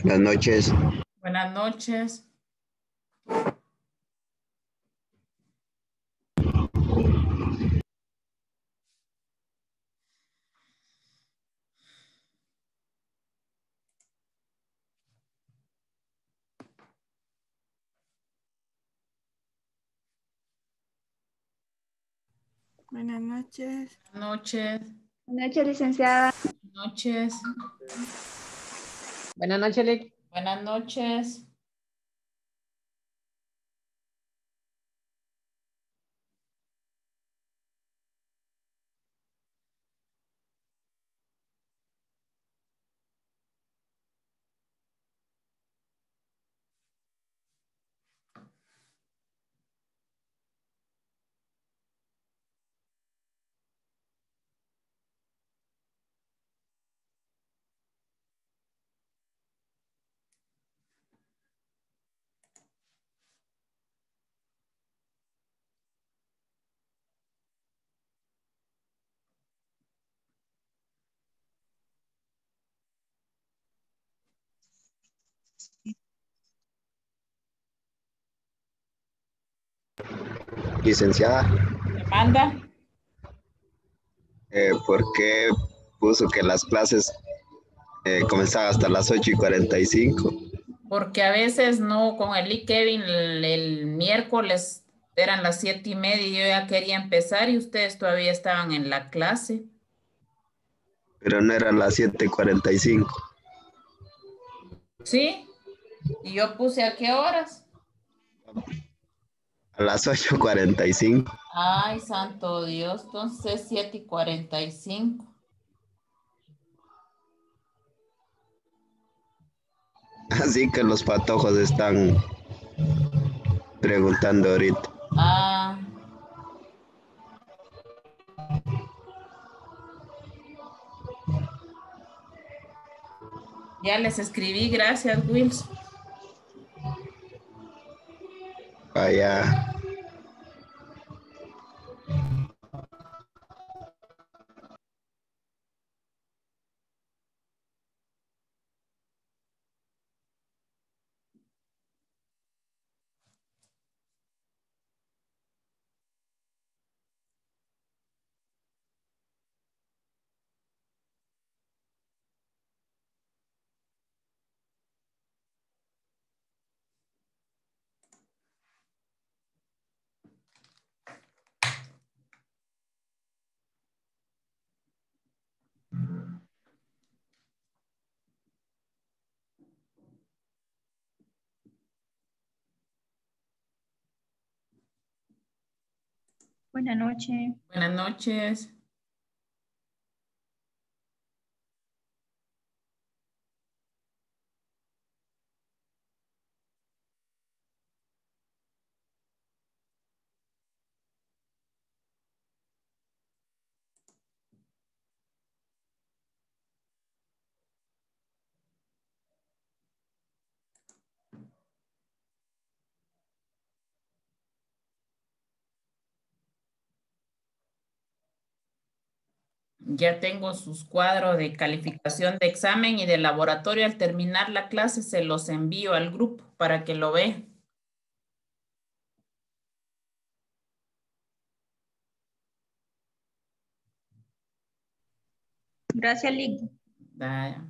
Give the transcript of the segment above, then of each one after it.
Buenas noches. Buenas noches. Buenas noches. Buenas noches. Buenas noches, licenciada. Buenas noches. Buenas noches, Lick. Buenas noches. Licenciada, ¿Me manda? ¿por qué puso que las clases comenzaban hasta las 8:45? Porque a veces no, con el Kevin el miércoles eran las 7:30 y yo ya quería empezar y ustedes todavía estaban en la clase. Pero no eran las 7:45. ¿Sí? ¿Y yo puse a qué horas? A las 8:45. Ay, santo Dios, entonces 7:45. Así que los patojos están preguntando ahorita. Ah, ya les escribí, gracias, Wills. Vaya. Buenas noches. Buenas noches. Ya tengo sus cuadros de calificación de examen y de laboratorio. Al terminar la clase se los envío al grupo para que lo vean. Gracias, Lick. Vaya.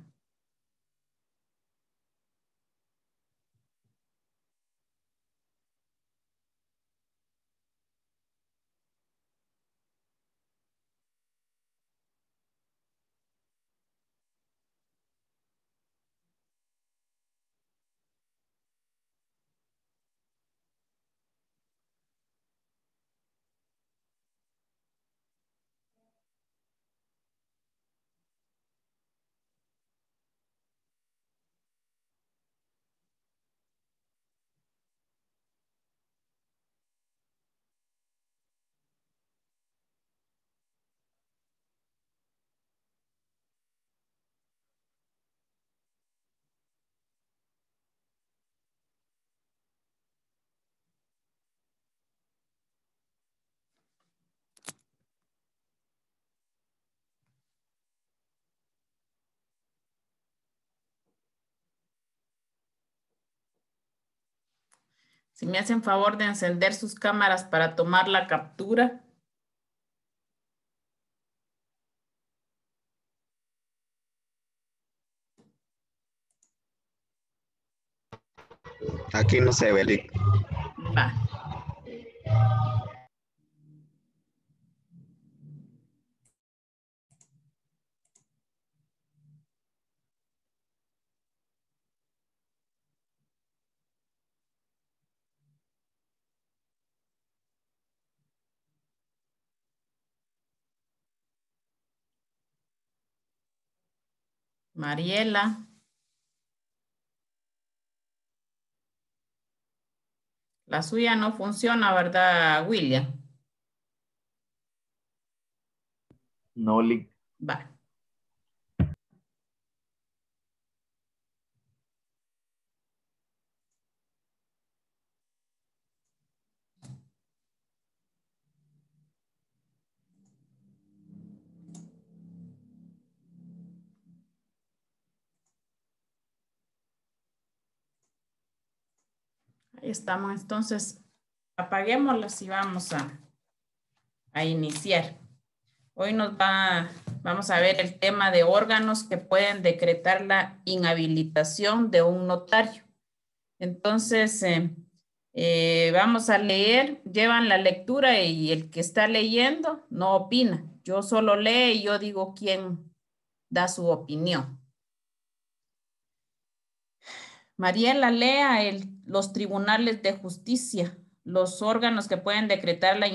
Si me hacen favor de encender sus cámaras para tomar la captura. Aquí no se ve, Lick. Va. Mariela. La suya no funciona, ¿verdad, William? No, Lick. Va. Ahí estamos, entonces apaguémoslas y vamos a iniciar. Hoy vamos a ver el tema de órganos que pueden decretar la inhabilitación de un notario. Entonces, vamos a leer, llevan la lectura y el que está leyendo no opina. Yo solo leo y yo digo quién da su opinión. Mariela, lea los tribunales de justicia. Los órganos que pueden decretar la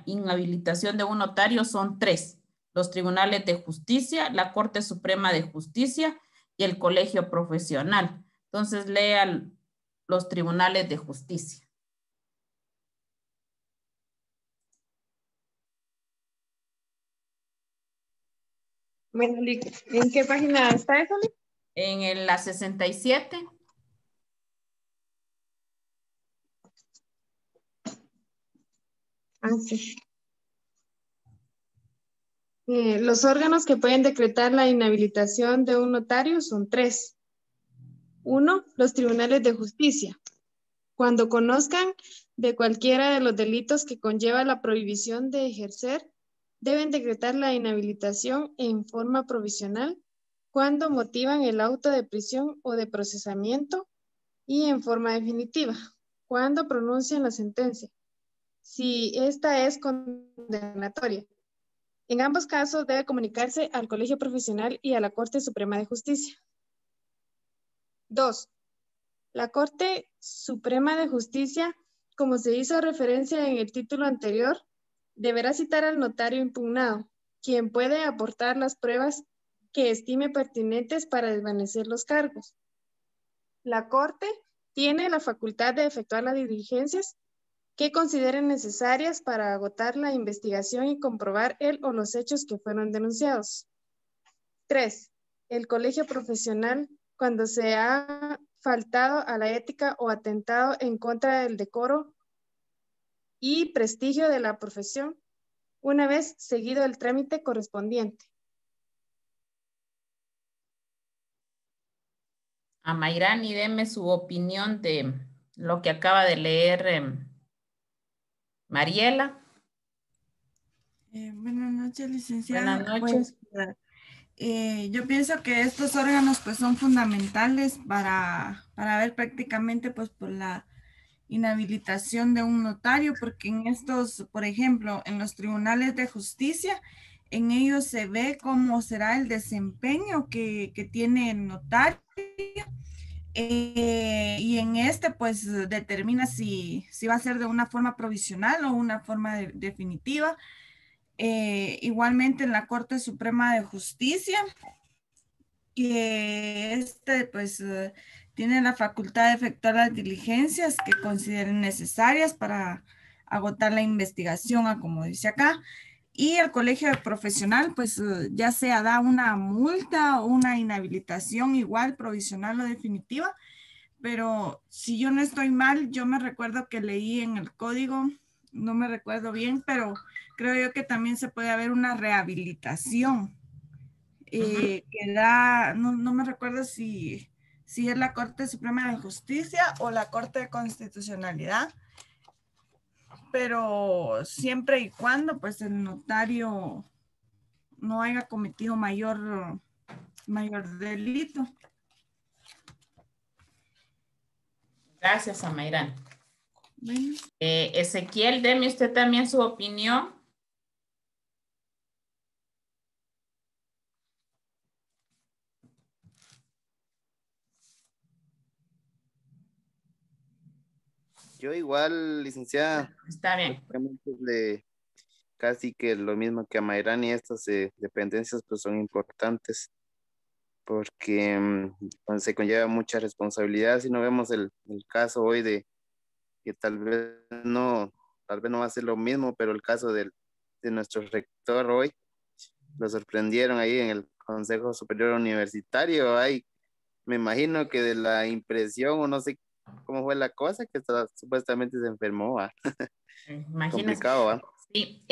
inhabilitación de un notario son 3. Los tribunales de justicia, la Corte Suprema de Justicia y el Colegio Profesional. Entonces, lea los tribunales de justicia. Bueno, ¿en qué página está eso? En la 67. Ah, sí. Los órganos que pueden decretar la inhabilitación de un notario son 3. 1, los tribunales de justicia. Cuando conozcan de cualquiera de los delitos que conlleva la prohibición de ejercer, deben decretar la inhabilitación en forma provisional cuando motivan el auto de prisión o de procesamiento y en forma definitiva, cuando pronuncian la sentencia, si esta es condenatoria. En ambos casos debe comunicarse al Colegio Profesional y a la Corte Suprema de Justicia. 2. La Corte Suprema de Justicia, como se hizo referencia en el título anterior, deberá citar al notario impugnado, quien puede aportar las pruebas que estime pertinentes para desvanecer los cargos. La Corte tiene la facultad de efectuar las diligencias que consideren necesarias para agotar la investigación y comprobar el o los hechos que fueron denunciados. 3. El colegio profesional, cuando se ha faltado a la ética o atentado en contra del decoro y prestigio de la profesión, una vez seguido el trámite correspondiente. A Mayrani, deme su opinión de lo que acaba de leer Mariela. Buenas noches, licenciada. Buenas noches. Pues, yo pienso que estos órganos pues son fundamentales para ver prácticamente pues por la inhabilitación de un notario, porque en estos, por ejemplo, en los tribunales de justicia, en ellos se ve cómo será el desempeño que tiene el notario. Y en este pues determina si va a ser de una forma provisional o una forma definitiva. Igualmente en la Corte Suprema de Justicia, que pues tiene la facultad de efectuar las diligencias que consideren necesarias para agotar la investigación, como dice acá. Y el colegio profesional, pues ya sea da una multa o una inhabilitación igual, provisional o definitiva. Pero si yo no estoy mal, yo me recuerdo que leí en el código, no me recuerdo bien, pero creo yo que también se puede haber una rehabilitación. Que da, no me recuerdo si si es la Corte Suprema de Justicia o la Corte de Constitucionalidad, pero siempre y cuando pues el notario no haya cometido mayor delito. Gracias, Amairán. Bueno. Ezequiel, deme usted también su opinión. Yo igual, licenciada, Está bien. casi que lo mismo que a Mayrán, y estas dependencias pues son importantes porque pues, se conlleva mucha responsabilidad. Si no vemos el caso hoy de que tal vez no va a ser lo mismo, pero el caso de nuestro rector hoy, lo sorprendieron ahí en el Consejo Superior Universitario. Ahí me imagino que de la impresión o no sé cómo fue la cosa, que supuestamente se enfermó. Imagínense. Complicado, ¿va? Sí,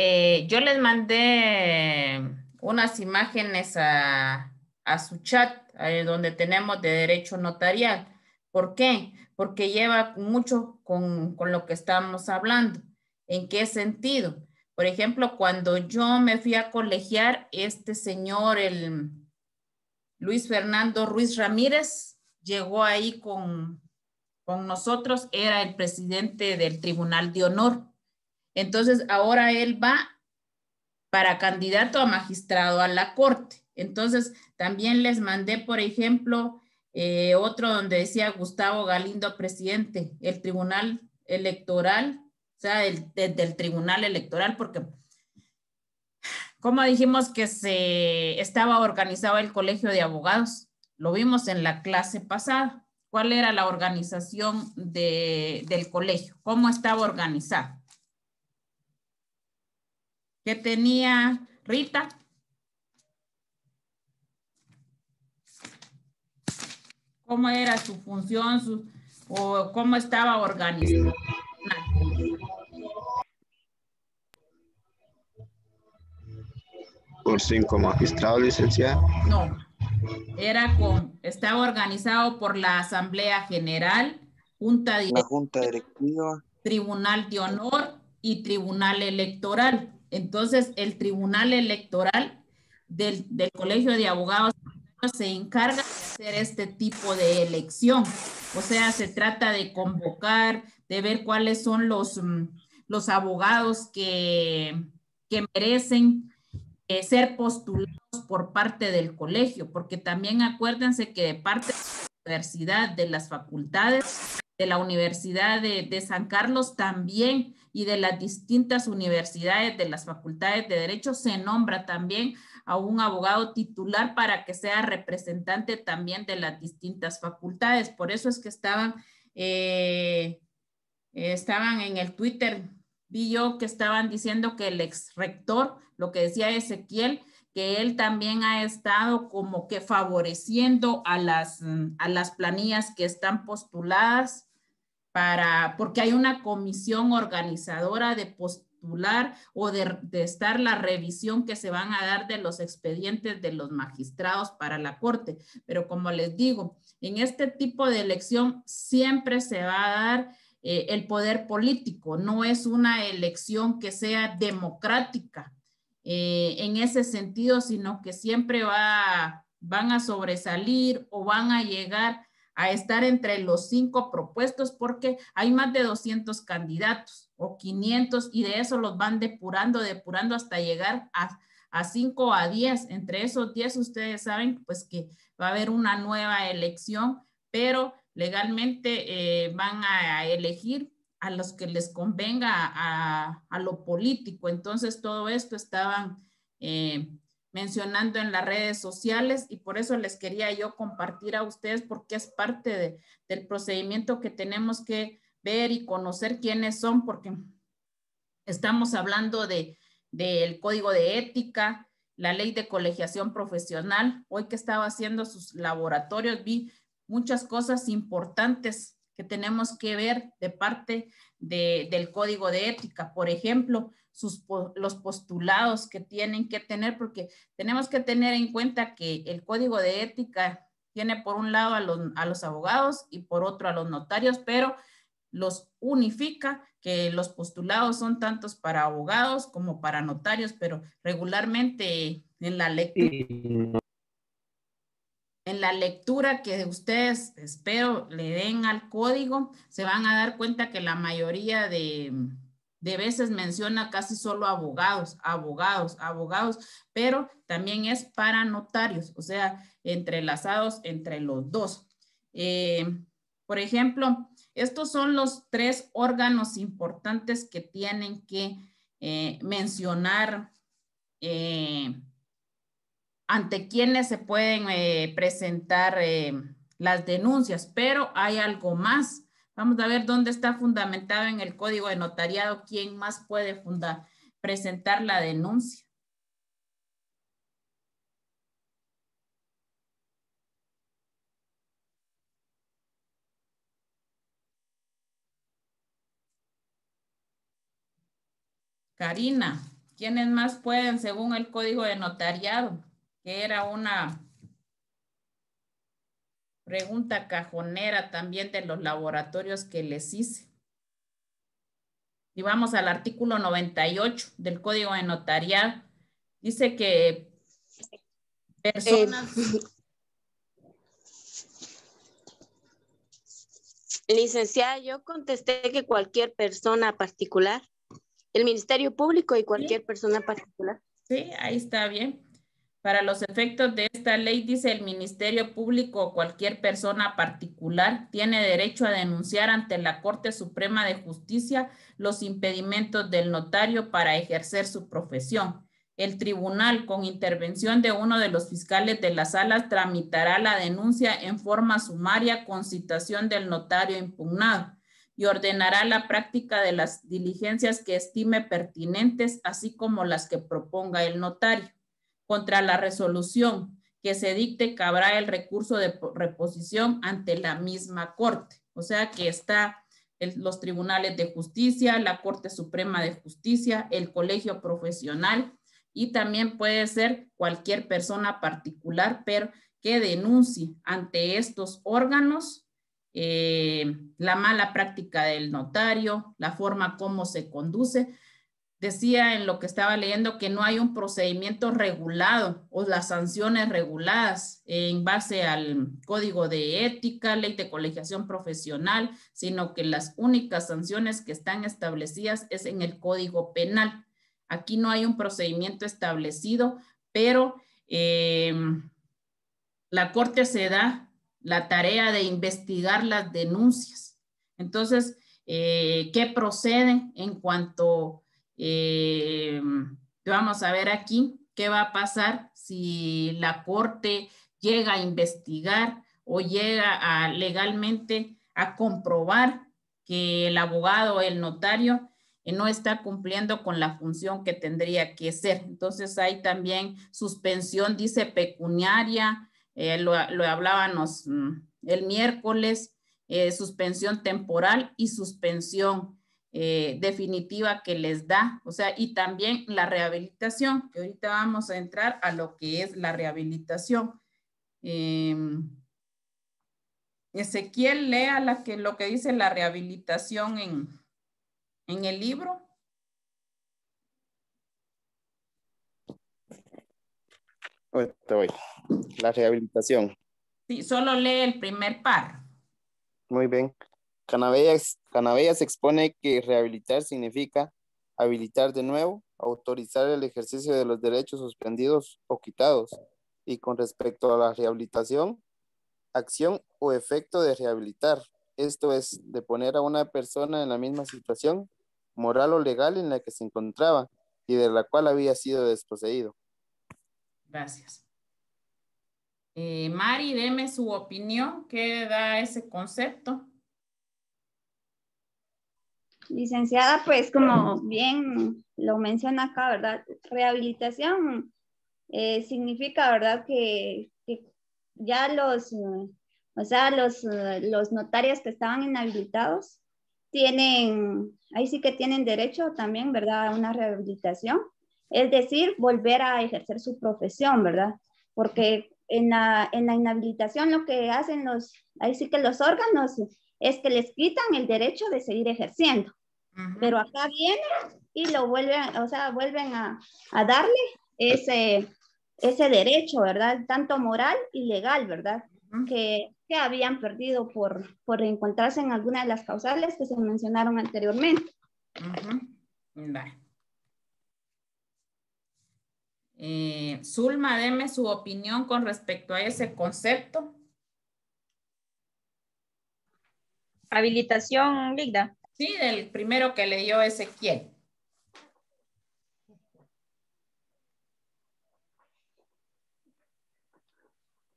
yo les mandé unas imágenes a su chat, donde tenemos de derecho notarial. ¿Por qué? Porque lleva mucho con lo que estamos hablando. ¿En qué sentido? Por ejemplo, cuando yo me fui a colegiar, este señor, el Luis Fernando Ruiz Ramírez, llegó ahí con nosotros, era el presidente del Tribunal de Honor. Entonces, ahora él va para candidato a magistrado a la Corte. Entonces, también les mandé, por ejemplo, otro donde decía Gustavo Galindo, presidente, el Tribunal Electoral, o sea, del Tribunal Electoral, porque como dijimos que se estaba organizado el Colegio de Abogados, lo vimos en la clase pasada. ¿Cuál era la organización del colegio? ¿Cómo estaba organizado? ¿Qué tenía Rita? ¿Cómo era su función o cómo estaba organizado? Por 5 magistrados, licenciada. No, estaba organizado por la Asamblea General, Junta Directiva, Tribunal de Honor y Tribunal Electoral. Entonces, el Tribunal Electoral del Colegio de Abogados se encarga de hacer este tipo de elección. O sea, se trata de convocar, de ver cuáles son los abogados que merecen ser postulados por parte del colegio, porque también acuérdense que de parte de la universidad, de las facultades, de la Universidad de San Carlos también, y de las distintas universidades, de las facultades de Derecho, se nombra también a un abogado titular para que sea representante también de las distintas facultades. Por eso es que estaban en el Twitter, vi yo que estaban diciendo que el ex rector, lo que decía Ezequiel, que él también ha estado como que favoreciendo a las planillas que están postuladas porque hay una comisión organizadora de postular o de estar la revisión que se van a dar de los expedientes de los magistrados para la Corte. Pero como les digo, en este tipo de elección siempre se va a dar el poder político, no es una elección que sea democrática en ese sentido, sino que siempre van a sobresalir o van a llegar a estar entre los 5 propuestos, porque hay más de 200 candidatos o 500, y de eso los van depurando hasta llegar a 5 o a 10. Entre esos 10 ustedes saben pues que va a haber una nueva elección, pero legalmente van a elegir a los que les convenga a lo político. Entonces todo esto estaban mencionando en las redes sociales, y por eso les quería yo compartir a ustedes, porque es parte del procedimiento que tenemos que ver y conocer quiénes son, porque estamos hablando del código de ética, la ley de colegiación profesional. Hoy que estaba haciendo sus laboratorios vi muchas cosas importantes que tenemos que ver de parte del código de ética. Por ejemplo, los postulados que tienen que tener, porque tenemos que tener en cuenta que el código de ética Tiene por un lado a los abogados y por otro a los notarios, pero los unifica, que los postulados son tantos para abogados como para notarios, pero regularmente en la lectura que ustedes, espero, le den al código, se van a dar cuenta que la mayoría de veces menciona casi solo abogados, pero también es para notarios, o sea, entrelazados entre los dos. Por ejemplo, estos son los 3 órganos importantes que tienen que mencionar ante quienes se pueden presentar las denuncias, pero hay algo más. Vamos a ver dónde está fundamentado en el Código de Notariado quién más puede presentar la denuncia. Karina, ¿quiénes más pueden según el Código de Notariado? Que era una pregunta cajonera también de los laboratorios que les hice. Y vamos al artículo 98 del Código de Notariado. Dice que personas... Licenciada, yo contesté que cualquier persona particular, el Ministerio Público y cualquier persona particular. Sí, ahí está bien. Para los efectos de esta ley, dice el Ministerio Público o cualquier persona particular tiene derecho a denunciar ante la Corte Suprema de Justicia los impedimentos del notario para ejercer su profesión. El tribunal, con intervención de uno de los fiscales de las salas, tramitará la denuncia en forma sumaria con citación del notario impugnado y ordenará la práctica de las diligencias que estime pertinentes, así como las que proponga el notario. Contra la resolución que se dicte, cabrá el recurso de reposición ante la misma Corte. O sea que está los tribunales de justicia, la Corte Suprema de Justicia, el colegio profesional y también puede ser cualquier persona particular, pero que denuncie ante estos órganos la mala práctica del notario, la forma como se conduce. Decía en lo que estaba leyendo que no hay un procedimiento regulado o las sanciones reguladas en base al Código de Ética, Ley de Colegiación Profesional, sino que las únicas sanciones que están establecidas es en el Código Penal. Aquí no hay un procedimiento establecido, pero la Corte se da la tarea de investigar las denuncias. Entonces, ¿qué procede en cuanto vamos a ver aquí qué va a pasar si la Corte llega a investigar o llega a legalmente a comprobar que el abogado o el notario no está cumpliendo con la función que tendría que ser? Entonces hay también suspensión, dice pecuniaria, lo hablábamos el miércoles, suspensión temporal y suspensión definitiva que les da, o sea, y también la rehabilitación, que ahorita vamos a entrar a lo que es la rehabilitación. Ezequiel, lea lo que dice la rehabilitación en el libro. Ahorita voy. La rehabilitación. Sí, solo lee el primer párrafo. Muy bien. Canavella se expone que rehabilitar significa habilitar de nuevo, autorizar el ejercicio de los derechos suspendidos o quitados. Y con respecto a la rehabilitación, acción o efecto de rehabilitar. Esto es de poner a una persona en la misma situación moral o legal en la que se encontraba y de la cual había sido desposeído. Gracias. Mari, deme su opinión. ¿Qué da ese concepto? Licenciada, pues como bien lo menciona acá, ¿verdad? Rehabilitación significa, ¿verdad? Que ya los notarios que estaban inhabilitados ahí sí que tienen derecho también, ¿verdad? A una rehabilitación. Es decir, volver a ejercer su profesión, ¿verdad? Porque en la inhabilitación lo que hacen ahí sí que los órganos es que les quitan el derecho de seguir ejerciendo. Pero acá vienen y lo vuelven, o sea, vuelven a darle ese derecho, ¿verdad? Tanto moral y legal, ¿verdad? Que habían perdido por encontrarse en alguna de las causales que se mencionaron anteriormente. Vale. Zulma, deme su opinión con respecto a ese concepto. Habilitación, Ligda. Sí, del primero que leyó Ezequiel.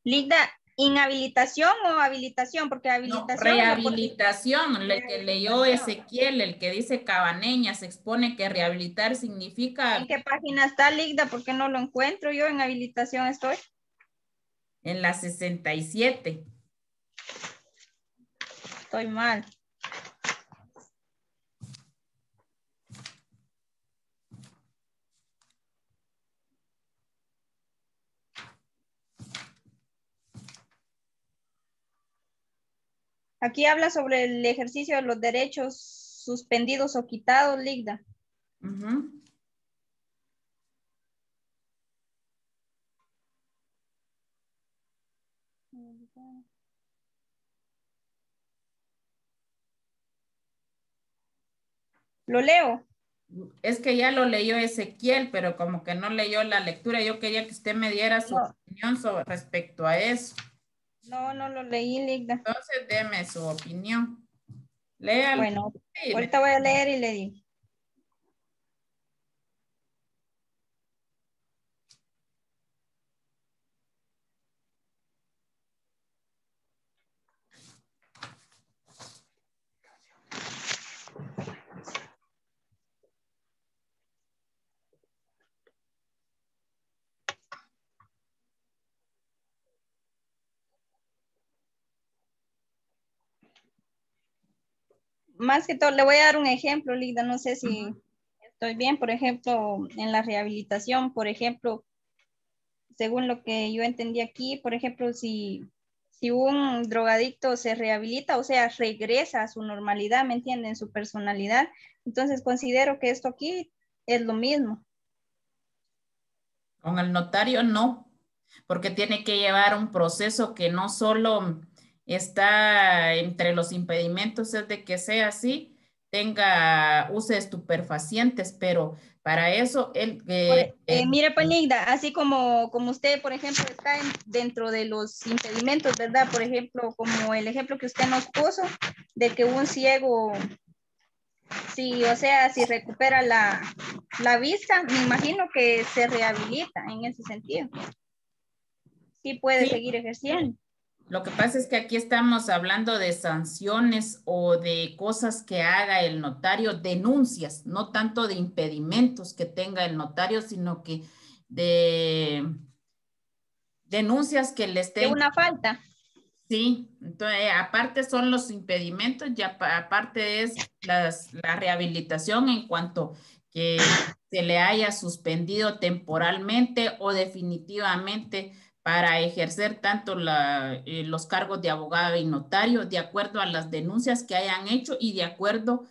Ligda, ¿inhabilitación o habilitación? Porque habilitación... No, rehabilitación, el que leyó Ezequiel, el que dice Cabaneña, se expone que rehabilitar significa... ¿En qué página está, Ligda? Porque no lo encuentro yo, en habilitación estoy. En la 67. Estoy mal. Aquí habla sobre el ejercicio de los derechos suspendidos o quitados, Ligda. ¿Lo leo? Es que ya lo leyó Ezequiel, pero como que no leyó la lectura. Yo quería que usted me diera su opinión respecto a eso. No, no lo leí, Ligda. Entonces, deme su opinión. Léalo. Bueno, ahorita voy a leer y le digo. Más que todo, le voy a dar un ejemplo, Ligda, no sé si estoy bien. Por ejemplo, en la rehabilitación, por ejemplo, según lo que yo entendí aquí, por ejemplo, si un drogadicto se rehabilita, o sea, regresa a su normalidad, ¿me entienden? Su personalidad. Entonces, considero que esto aquí es lo mismo. Con el notario no, porque tiene que llevar un proceso que no solo está entre los impedimentos, es de que sea así, use estupefacientes, pero para eso él... mire, pues, Ligda, así como usted, por ejemplo, está dentro de los impedimentos, ¿verdad? Por ejemplo, como el ejemplo que usted nos puso, de que un ciego, sí, o sea, si recupera la vista, me imagino que se rehabilita en ese sentido. Sí puede seguir ejerciendo. Lo que pasa es que aquí estamos hablando de sanciones o de cosas que haga el notario, denuncias, no tanto de impedimentos que tenga el notario, sino que de denuncias que le estén... De una falta. Sí, entonces aparte son los impedimentos y aparte es la rehabilitación en cuanto que se le haya suspendido temporalmente o definitivamente para ejercer tanto los cargos de abogado y notario de acuerdo a las denuncias que hayan hecho y de acuerdo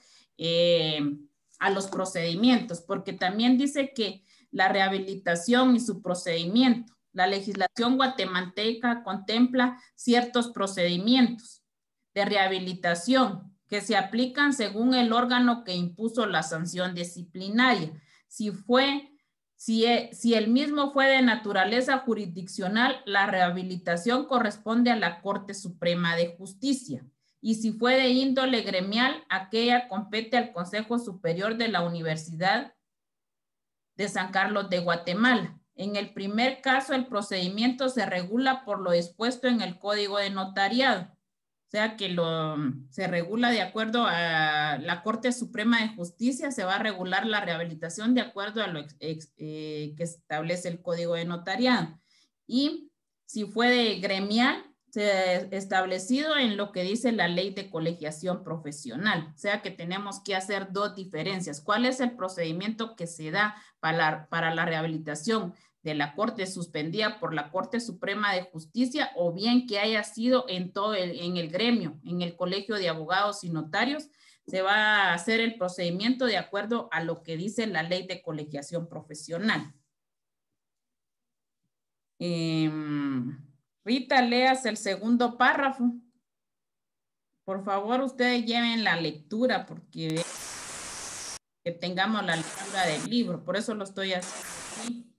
a los procedimientos, porque también dice que la rehabilitación y su procedimiento. La legislación guatemalteca contempla ciertos procedimientos de rehabilitación que se aplican según el órgano que impuso la sanción disciplinaria. Si el mismo fue de naturaleza jurisdiccional, la rehabilitación corresponde a la Corte Suprema de Justicia. Y si fue de índole gremial, aquella compete al Consejo Superior de la Universidad de San Carlos de Guatemala. En el primer caso, el procedimiento se regula por lo dispuesto en el Código de Notariado. O sea que se regula de acuerdo a la Corte Suprema de Justicia, se va a regular la rehabilitación de acuerdo a lo que establece el Código de Notariado. Y si fue de gremial, establecido en lo que dice la ley de colegiación profesional. O sea que tenemos que hacer dos diferencias. ¿Cuál es el procedimiento que se da para la rehabilitación? de la Corte suspendida por la Corte Suprema de Justicia, o bien que haya sido en todo en el gremio, en el Colegio de Abogados y Notarios, se va a hacer el procedimiento de acuerdo a lo que dice la Ley de Colegiación Profesional. Rita, leas el segundo párrafo. Por favor, ustedes lleven la lectura porque que tengamos la lectura del libro. Por eso lo estoy haciendo aquí.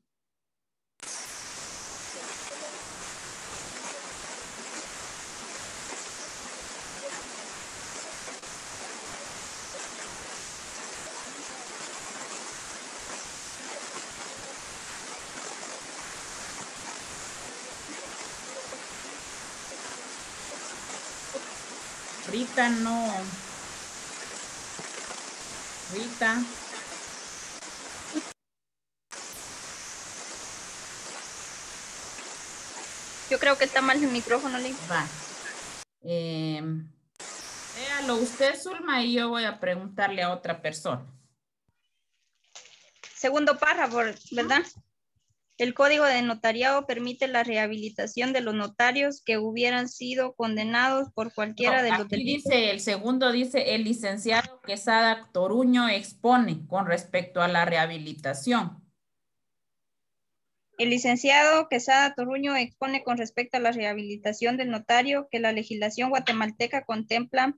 Rita, no. Rita. Yo creo que está mal el micrófono, Link. Va. Léalo usted, Zulma, y yo voy a preguntarle a otra persona. Segundo párrafo, ¿verdad? El Código de Notariado permite la rehabilitación de los notarios que hubieran sido condenados por cualquiera de los aquí delitos. dice, el segundo dice, el licenciado Quesada Toruño expone con respecto a la rehabilitación. El licenciado Quesada Toruño expone con respecto a la rehabilitación del notario que la legislación guatemalteca contempla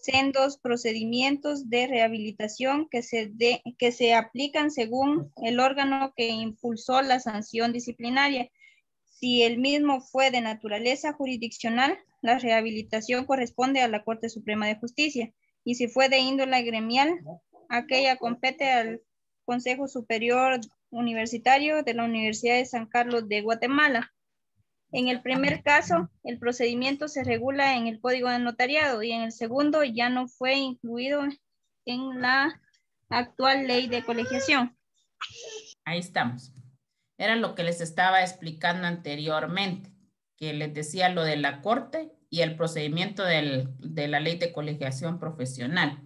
sendos procedimientos de rehabilitación que se aplican según el órgano que impulsó la sanción disciplinaria. Si el mismo fue de naturaleza jurisdiccional, la rehabilitación corresponde a la Corte Suprema de Justicia, y si fue de índole gremial, aquella compete al Consejo Superior Universitario de la Universidad de San Carlos de Guatemala. En el primer caso, el procedimiento se regula en el Código de Notariado, y en el segundo ya no fue incluido en la actual ley de colegiación. Ahí estamos. Era lo que les estaba explicando anteriormente, que les decía lo de la Corte y el procedimiento de la ley de colegiación profesional.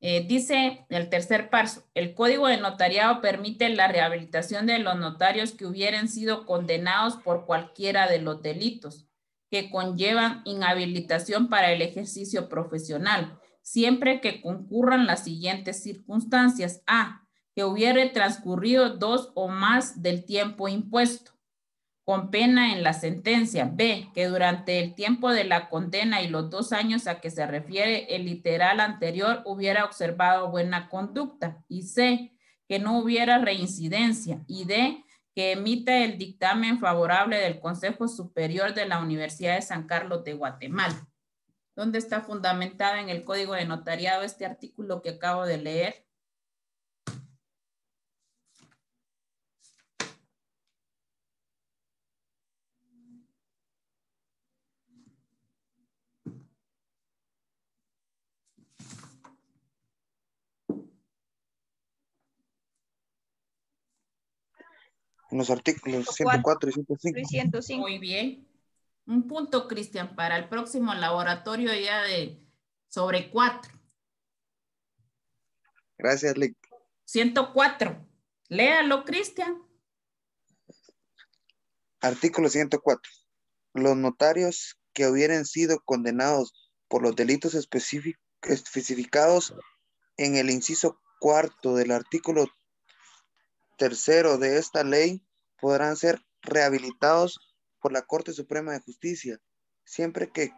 Dice el tercer párrafo, el Código de Notariado permite la rehabilitación de los notarios que hubieran sido condenados por cualquiera de los delitos que conllevan inhabilitación para el ejercicio profesional, siempre que concurran las siguientes circunstancias. A, que hubiere transcurrido 2 o más del tiempo impuesto, con pena en la sentencia. B, que durante el tiempo de la condena y los 2 años a que se refiere el literal anterior hubiera observado buena conducta. Y C, que no hubiera reincidencia. Y D, que emita el dictamen favorable del Consejo Superior de la Universidad de San Carlos de Guatemala. ¿Dónde está fundamentada en el Código de Notariado este artículo que acabo de leer? En los artículos 104 y 105. Muy bien. Un punto, Cristian, para el próximo laboratorio ya sobre 4. Gracias, Lick. 104. Léalo, Cristian. Artículo 104. Los notarios que hubieran sido condenados por los delitos especificados en el inciso 4 del artículo 3 de esta ley podrán ser rehabilitados por la Corte Suprema de Justicia, siempre que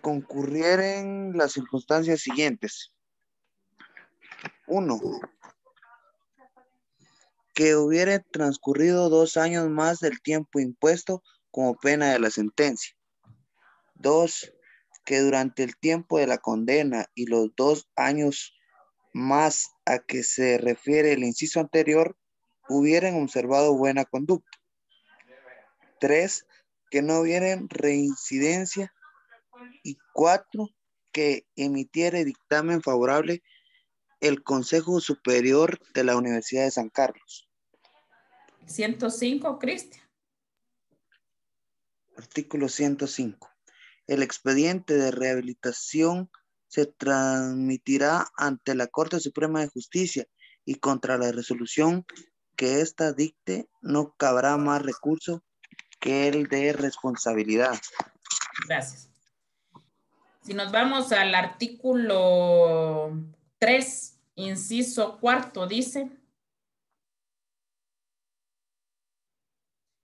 concurrieren las circunstancias siguientes. 1. Que hubiera transcurrido 2 años más del tiempo impuesto como pena de la sentencia. 2. Que durante el tiempo de la condena y los 2 años más a que se refiere el inciso anterior hubieran observado buena conducta. 3. Que no hubieran reincidencia. Y 4. Que emitiera dictamen favorable el Consejo Superior de la Universidad de San Carlos. 105, Cristian. Artículo 105. El expediente de rehabilitación se transmitirá ante la Corte Suprema de Justicia y contra la resolución que ésta dicte, no cabrá más recurso que el de responsabilidad. Gracias. Si nos vamos al artículo 3, inciso cuarto, dice.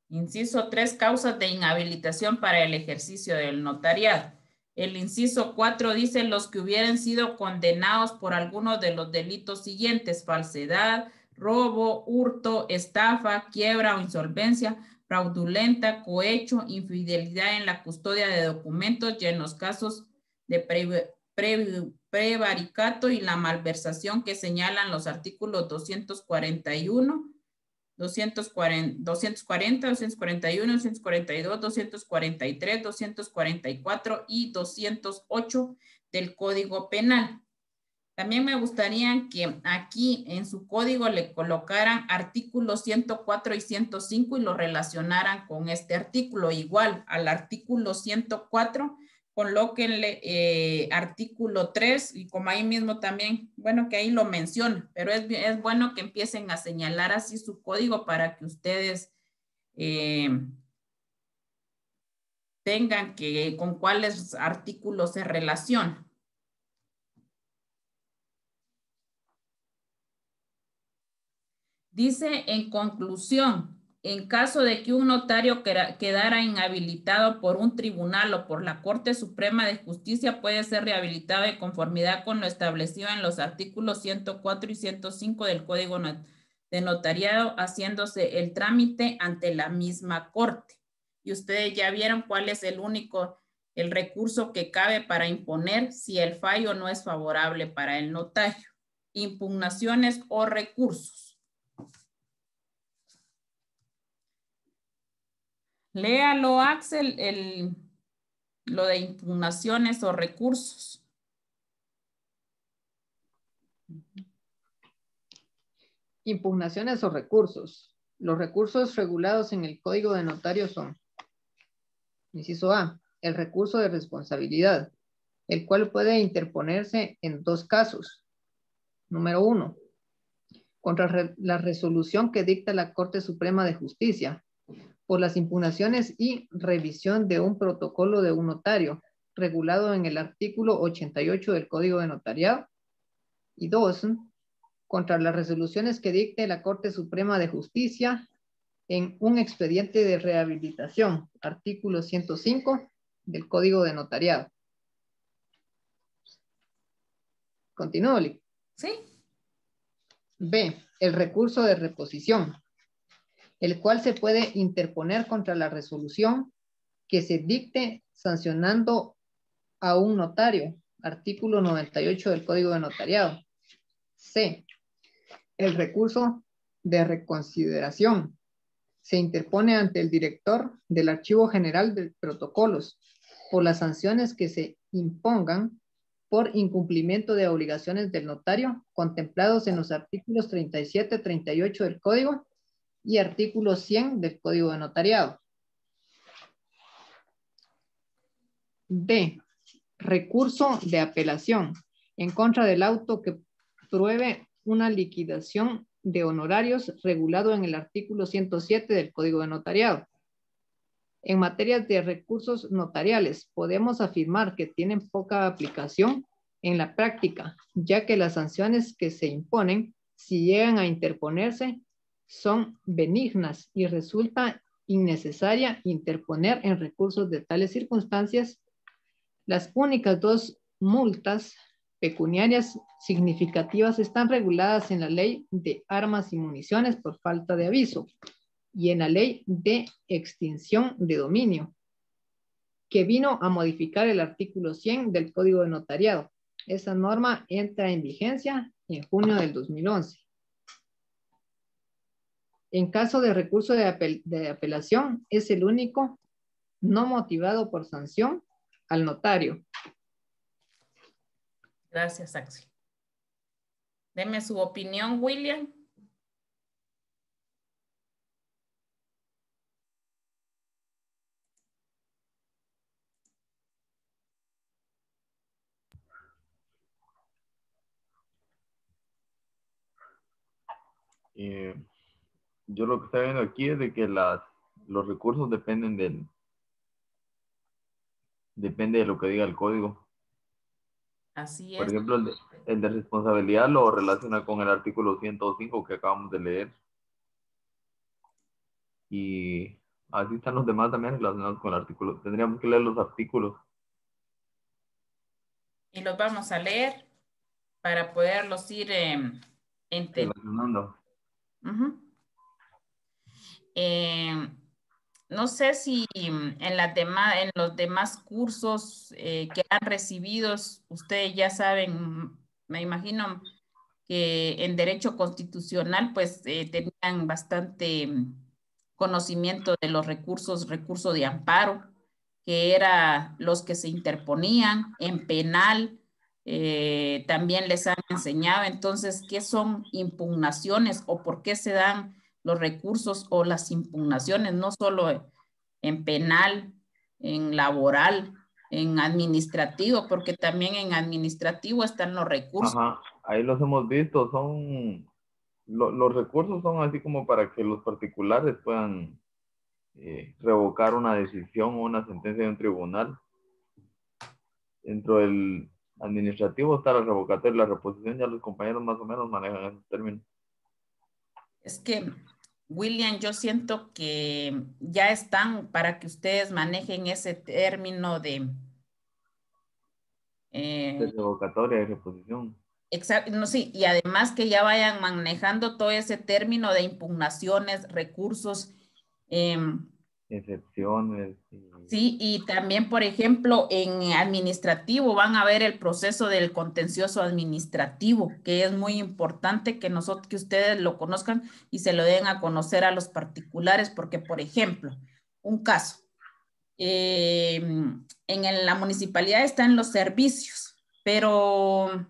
Inciso 3, causas de inhabilitación para el ejercicio del notariado. El inciso 4 dice los que hubieran sido condenados por alguno de los delitos siguientes: falsedad, robo, hurto, estafa, quiebra o insolvencia fraudulenta, cohecho, infidelidad en la custodia de documentos y en los casos de prevaricato y la malversación que señalan los artículos 241, 240, 241, 242, 243, 244 y 208 del Código Penal. También me gustaría que aquí en su código le colocaran artículos 104 y 105 y lo relacionaran con este artículo. Igual al artículo 104, colóquenle artículo 3 y como ahí mismo también, bueno, que ahí lo menciona, pero es bueno que empiecen a señalar así su código para que ustedes tengan que con cuáles artículos se relacionan. Dice en conclusión, en caso de que un notario quedara inhabilitado por un tribunal o por la Corte Suprema de Justicia, puede ser rehabilitado de conformidad con lo establecido en los artículos 104 y 105 del Código de Notariado, haciéndose el trámite ante la misma Corte. Y ustedes ya vieron cuál es el recurso que cabe para imponer si el fallo no es favorable para el notario. Impugnaciones o recursos. Léalo, Axel, lo de impugnaciones o recursos. Impugnaciones o recursos. Los recursos regulados en el Código de Notarios son: inciso A, el recurso de responsabilidad, el cual puede interponerse en dos casos. Número 1, contra la resolución que dicta la Corte Suprema de Justicia, por las impugnaciones y revisión de un protocolo de un notario, regulado en el artículo 88 del Código de Notariado. Y 2, contra las resoluciones que dicte la Corte Suprema de Justicia en un expediente de rehabilitación, artículo 105 del Código de Notariado. Continúo, Lick. Sí. B, el recurso de reposición, el cual se puede interponer contra la resolución que se dicte sancionando a un notario, artículo 98 del Código de Notariado. C, el recurso de reconsideración, se interpone ante el director del Archivo General de Protocolos por las sanciones que se impongan por incumplimiento de obligaciones del notario contemplados en los artículos 37, 38 del Código y artículo 100 del Código de Notariado. D, recurso de apelación en contra del auto que pruebe una liquidación de honorarios regulado en el artículo 107 del Código de Notariado. En materia de recursos notariales, podemos afirmar que tienen poca aplicación en la práctica, ya que las sanciones que se imponen, si llegan a interponerse, son benignas y resulta innecesaria interponer en recursos de tales circunstancias. Las únicas dos multas pecuniarias significativas están reguladas en la Ley de Armas y Municiones por falta de aviso y en la Ley de Extinción de Dominio, que vino a modificar el artículo 100 del Código de Notariado. Esa norma entra en vigencia en junio del 2011. En caso de recurso de apelación, es el único no motivado por sanción al notario. Gracias, Axel. Deme su opinión, William. Yo lo que estoy viendo aquí es de que los recursos dependen depende de lo que diga el código. Así Por es. ejemplo, el de responsabilidad lo relaciona con el artículo 105 que acabamos de leer. Y así están los demás también relacionados con el artículo. Tendríamos que leer los artículos. Y los vamos a leer para poderlos ir entendiendo. Relacionando. No sé si en los demás cursos que han recibido, ustedes ya saben, me imagino que en Derecho Constitucional pues tenían bastante conocimiento de los recurso de amparo, que eran los que se interponían en penal, también les han enseñado entonces qué son impugnaciones o por qué se dan los recursos o las impugnaciones, no solo en penal, en laboral, en administrativo, porque también en administrativo están los recursos. Ajá, ahí los hemos visto, los recursos son así como para que los particulares puedan revocar una decisión o una sentencia de un tribunal. Dentro del administrativo está la revocatoria y la reposición, ya los compañeros más o menos manejan esos términos. Es que, William, yo siento que ya están para que ustedes manejen ese término de revocatoria y reposición. Exacto, no, sí, y además que ya vayan manejando todo ese término de impugnaciones, recursos. Excepciones. Sí, y también, por ejemplo, en administrativo van a ver el proceso del contencioso administrativo, que es muy importante que ustedes lo conozcan y se lo den a conocer a los particulares, porque, por ejemplo, un caso, en la municipalidad están los servicios, pero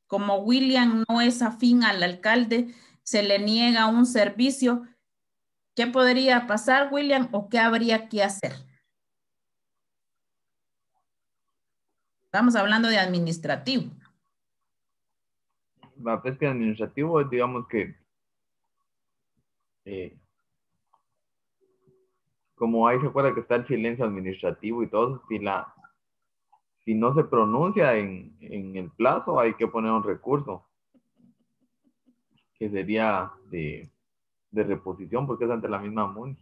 como William no es afín al alcalde, se le niega un servicio. ¿Qué podría pasar, William, o qué habría que hacer? Estamos hablando de administrativo. La pesca administrativo es, digamos que, como ahí se acuerda que está el silencio administrativo y todo, si no se pronuncia en el plazo, hay que poner un recurso, que sería de reposición, porque es ante la misma MUNI.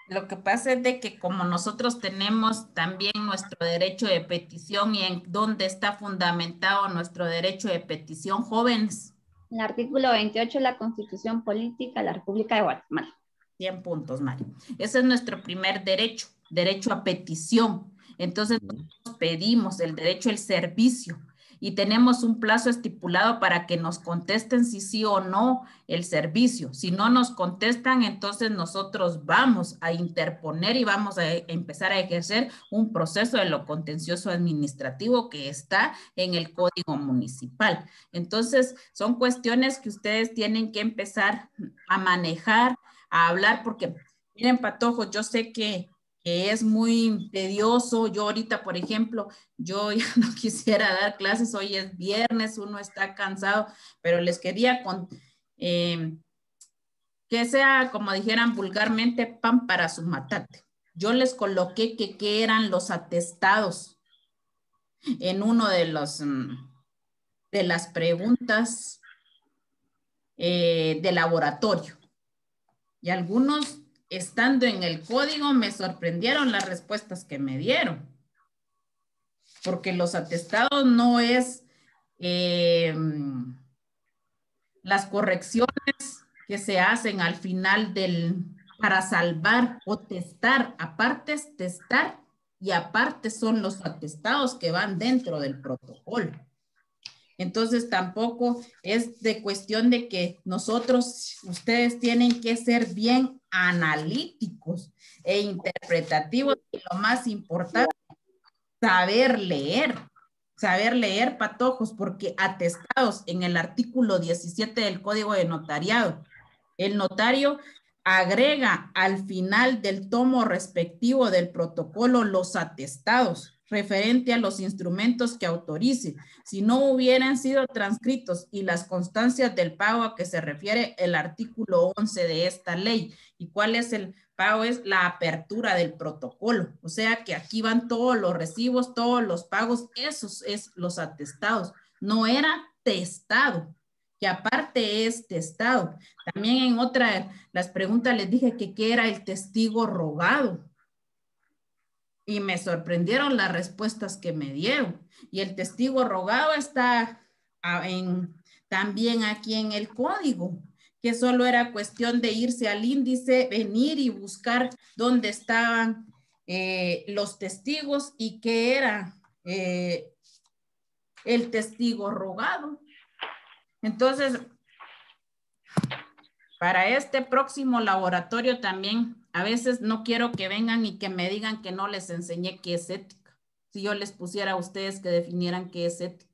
Lo que pasa es de que como nosotros tenemos también nuestro derecho de petición y en dónde está fundamentado nuestro derecho de petición, jóvenes. El artículo 28 de la Constitución Política de la República de Guatemala. 100 puntos, Mario. Ese es nuestro primer derecho a petición. Entonces nosotros pedimos el derecho al servicio y tenemos un plazo estipulado para que nos contesten si sí o no el servicio. Si no nos contestan, entonces nosotros vamos a interponer y vamos a empezar a ejercer un proceso de lo contencioso administrativo que está en el Código Municipal. Entonces, son cuestiones que ustedes tienen que empezar a manejar, a hablar, porque miren, patojos, yo sé que es muy tedioso. Yo ahorita, por ejemplo, yo ya no quisiera dar clases, hoy es viernes, uno está cansado, pero les quería que sea, como dijeran vulgarmente, pan para su matate. Yo les coloqué que eran los atestados en uno de las preguntas de laboratorio. Y algunos, estando en el código, me sorprendieron las respuestas que me dieron. Porque los atestados no es las correcciones que se hacen al final para salvar o testar. Aparte es testar y aparte son los atestados que van dentro del protocolo. Entonces tampoco es de cuestión de que ustedes tienen que ser bien analíticos e interpretativos y lo más importante, saber leer, patojos, porque atestados en el artículo 17 del Código de Notariado, el notario agrega al final del tomo respectivo del protocolo los atestados. referente a los instrumentos que autorice, si no hubieran sido transcritos y las constancias del pago a que se refiere el artículo 11 de esta ley. ¿Y cuál es el pago? Es la apertura del protocolo. O sea que aquí van todos los recibos, todos los pagos, esos es los atestados. No era testado, que aparte es testado. También en otra, las preguntas les dije que qué era el testigo rogado. Y me sorprendieron las respuestas que me dieron. Y el testigo rogado está también aquí en el código, que solo era cuestión de irse al índice, venir y buscar dónde estaban los testigos y qué era el testigo rogado. Entonces, para este próximo laboratorio también, a veces no quiero que vengan y que me digan que no les enseñé qué es ética. Si yo les pusiera a ustedes que definieran qué es ética.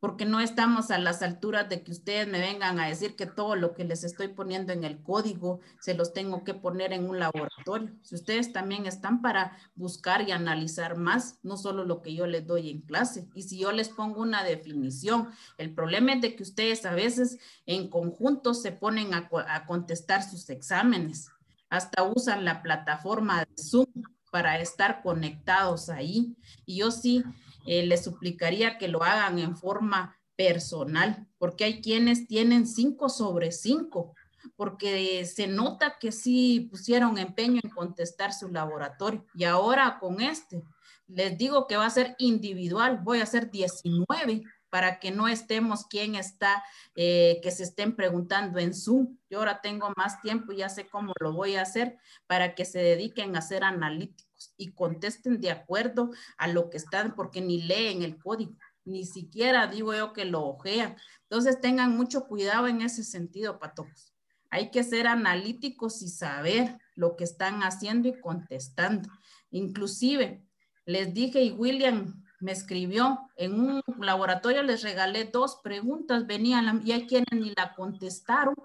Porque no estamos a las alturas de que ustedes me vengan a decir que todo lo que les estoy poniendo en el código se los tengo que poner en un laboratorio. Si ustedes también están para buscar y analizar más, no solo lo que yo les doy en clase. Y si yo les pongo una definición, el problema es de que ustedes a veces en conjunto se ponen a contestar sus exámenes. Hasta usan la plataforma de Zoom para estar conectados ahí. Y yo sí les suplicaría que lo hagan en forma personal, porque hay quienes tienen 5 sobre 5, porque se nota que sí pusieron empeño en contestar su laboratorio. Y ahora con este, les digo que va a ser individual, voy a hacer 19 para que no estemos quien está, que se estén preguntando en Zoom. Yo ahora tengo más tiempo y ya sé cómo lo voy a hacer para que se dediquen a ser analíticos y contesten de acuerdo a lo que están, porque ni leen el código, ni siquiera digo yo que lo ojean. Entonces tengan mucho cuidado en ese sentido, patojos. Hay que ser analíticos y saber lo que están haciendo y contestando. Inclusive, les dije y William me escribió, en un laboratorio les regalé 2 preguntas, venían y hay quienes ni la contestaron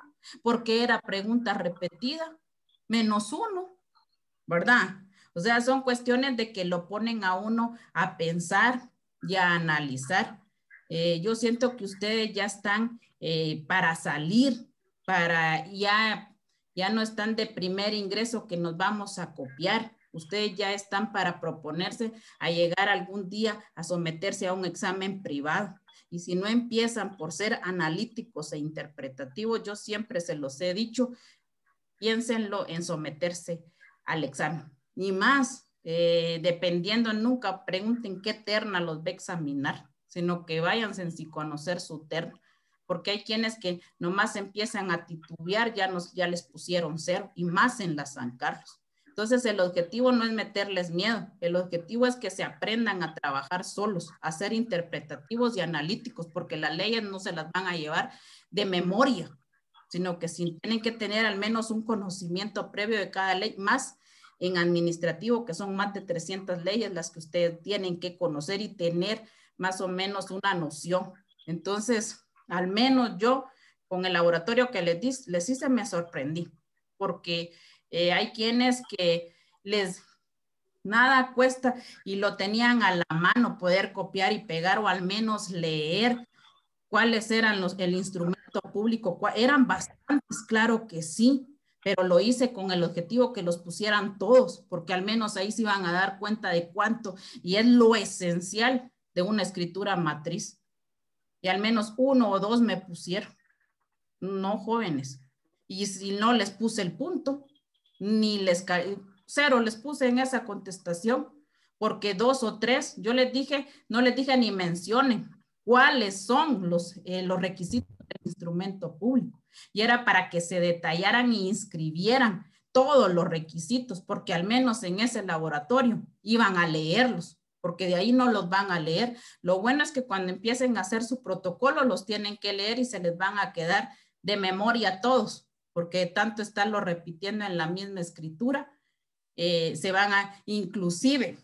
porque era pregunta repetida, -1, ¿verdad? O sea, son cuestiones de que lo ponen a uno a pensar y a analizar. Yo siento que ustedes ya están para salir, ya no están de primer ingreso que nos vamos a copiar. Ustedes ya están para proponerse a llegar algún día a someterse a un examen privado. Y si no empiezan por ser analíticos e interpretativos, yo siempre se los he dicho, piénsenlo en someterse al examen. Ni más, dependiendo, nunca pregunten qué terna los va a examinar, sino que váyanse sin conocer su terna, porque hay quienes que nomás empiezan a titubear, ya les pusieron 0, y más en la San Carlos. Entonces el objetivo no es meterles miedo, el objetivo es que se aprendan a trabajar solos, a ser interpretativos y analíticos, porque las leyes no se las van a llevar de memoria, sino que sí tienen que tener al menos un conocimiento previo de cada ley, más en administrativo, que son más de 300 leyes las que ustedes tienen que conocer y tener más o menos una noción. Entonces, al menos yo, con el laboratorio que les hice, me sorprendí, porque hay quienes que nada cuesta y lo tenían a la mano poder copiar y pegar o al menos leer cuáles eran el instrumento público. Eran bastantes, claro que sí, pero lo hice con el objetivo que los pusieran todos, porque al menos ahí se iban a dar cuenta de cuánto, y es lo esencial de una escritura matriz. Y al menos 1 o 2 me pusieron, no jóvenes. Y si no les puse el punto, ni 0 les puse en esa contestación, porque 2 o 3, yo les dije, no les dije ni mencionen cuáles son los requisitos del instrumento público. Y era para que se detallaran e inscribieran todos los requisitos, porque al menos en ese laboratorio iban a leerlos, porque de ahí no los van a leer. Lo bueno es que cuando empiecen a hacer su protocolo, los tienen que leer y se les van a quedar de memoria todos, porque tanto estarlo repitiendo en la misma escritura, se van a, inclusive,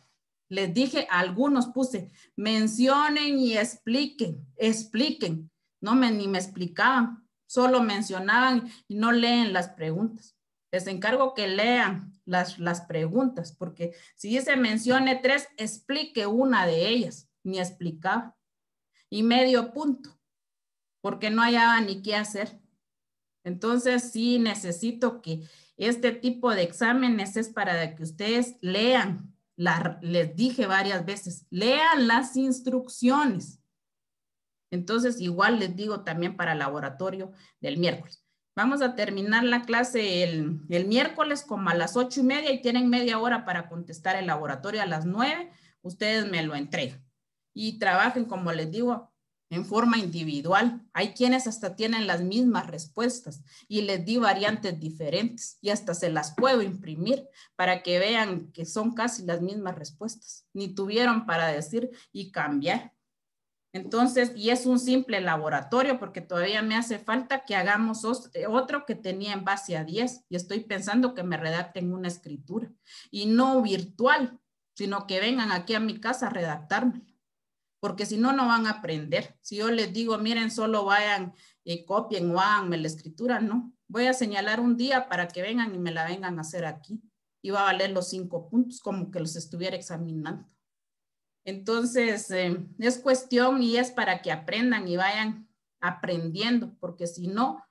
les dije, a algunos puse, mencionen y expliquen, no ni me explicaban, solo mencionaban y no leen las preguntas. Les encargo que lean las preguntas, porque si dice mencione 3, explique una de ellas. Ni explicaba. Y medio punto, porque no hallaba ni qué hacer. Entonces sí necesito que este tipo de exámenes es para que ustedes lean. Les dije varias veces, lean las instrucciones. Entonces igual les digo también para el laboratorio del miércoles. Vamos a terminar la clase el miércoles como a las 8:30 y tienen media hora para contestar el laboratorio a las 9. Ustedes me lo entregan. Y trabajen, como les digo, en forma individual. Hay quienes hasta tienen las mismas respuestas y les di variantes diferentes y hasta se las puedo imprimir para que vean que son casi las mismas respuestas. Ni tuvieron para decir y cambiar. Entonces, y es un simple laboratorio porque todavía me hace falta que hagamos otro que tenía en base a 10 y estoy pensando que me redacten una escritura y no virtual, sino que vengan aquí a mi casa a redactarme, porque si no, no van a aprender. Si yo les digo, miren, solo vayan y copien o háganme la escritura, no. Voy a señalar un día para que vengan y me la vengan a hacer aquí y va a valer los 5 puntos como que los estuviera examinando. Entonces, es cuestión y es para que aprendan y vayan aprendiendo, porque si no,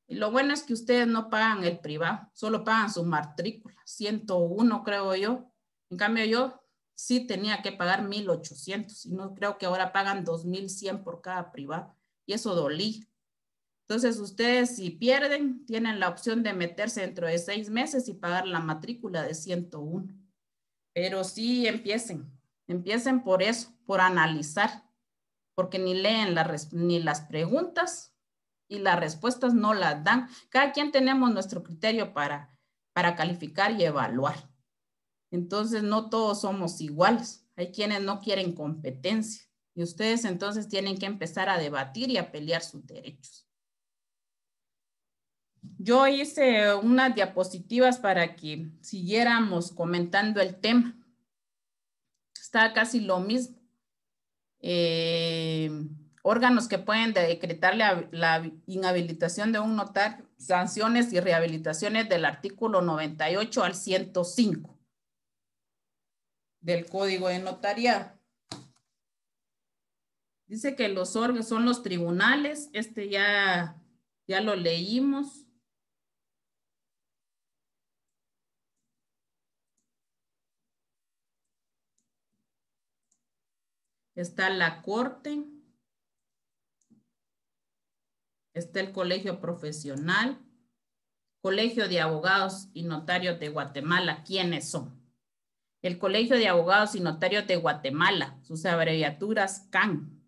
lo bueno es que ustedes no pagan el privado, solo pagan su matrícula, 101 creo yo. En cambio yo sí tenía que pagar 1,800 y no creo que ahora pagan 2,100 por cada privado y eso dolía. Entonces ustedes si pierden, tienen la opción de meterse dentro de 6 meses y pagar la matrícula de 101. Pero sí empiecen por eso, por analizar, porque ni leen ni las preguntas y las respuestas no las dan. Cada quien tenemos nuestro criterio para calificar y evaluar. Entonces no todos somos iguales. Hay quienes no quieren competencia y ustedes entonces tienen que empezar a debatir y a pelear sus derechos. Yo hice unas diapositivas para que siguiéramos comentando el tema. Está casi lo mismo. Órganos que pueden decretar la inhabilitación de un notario, sanciones y rehabilitaciones del artículo 98 al 105 del Código de Notariado. Dice que los órganos son los tribunales. Este ya lo leímos. Está la corte, está el colegio profesional, colegio de abogados y notarios de Guatemala. ¿Quiénes son? El colegio de abogados y notarios de Guatemala, sus abreviaturas CAN.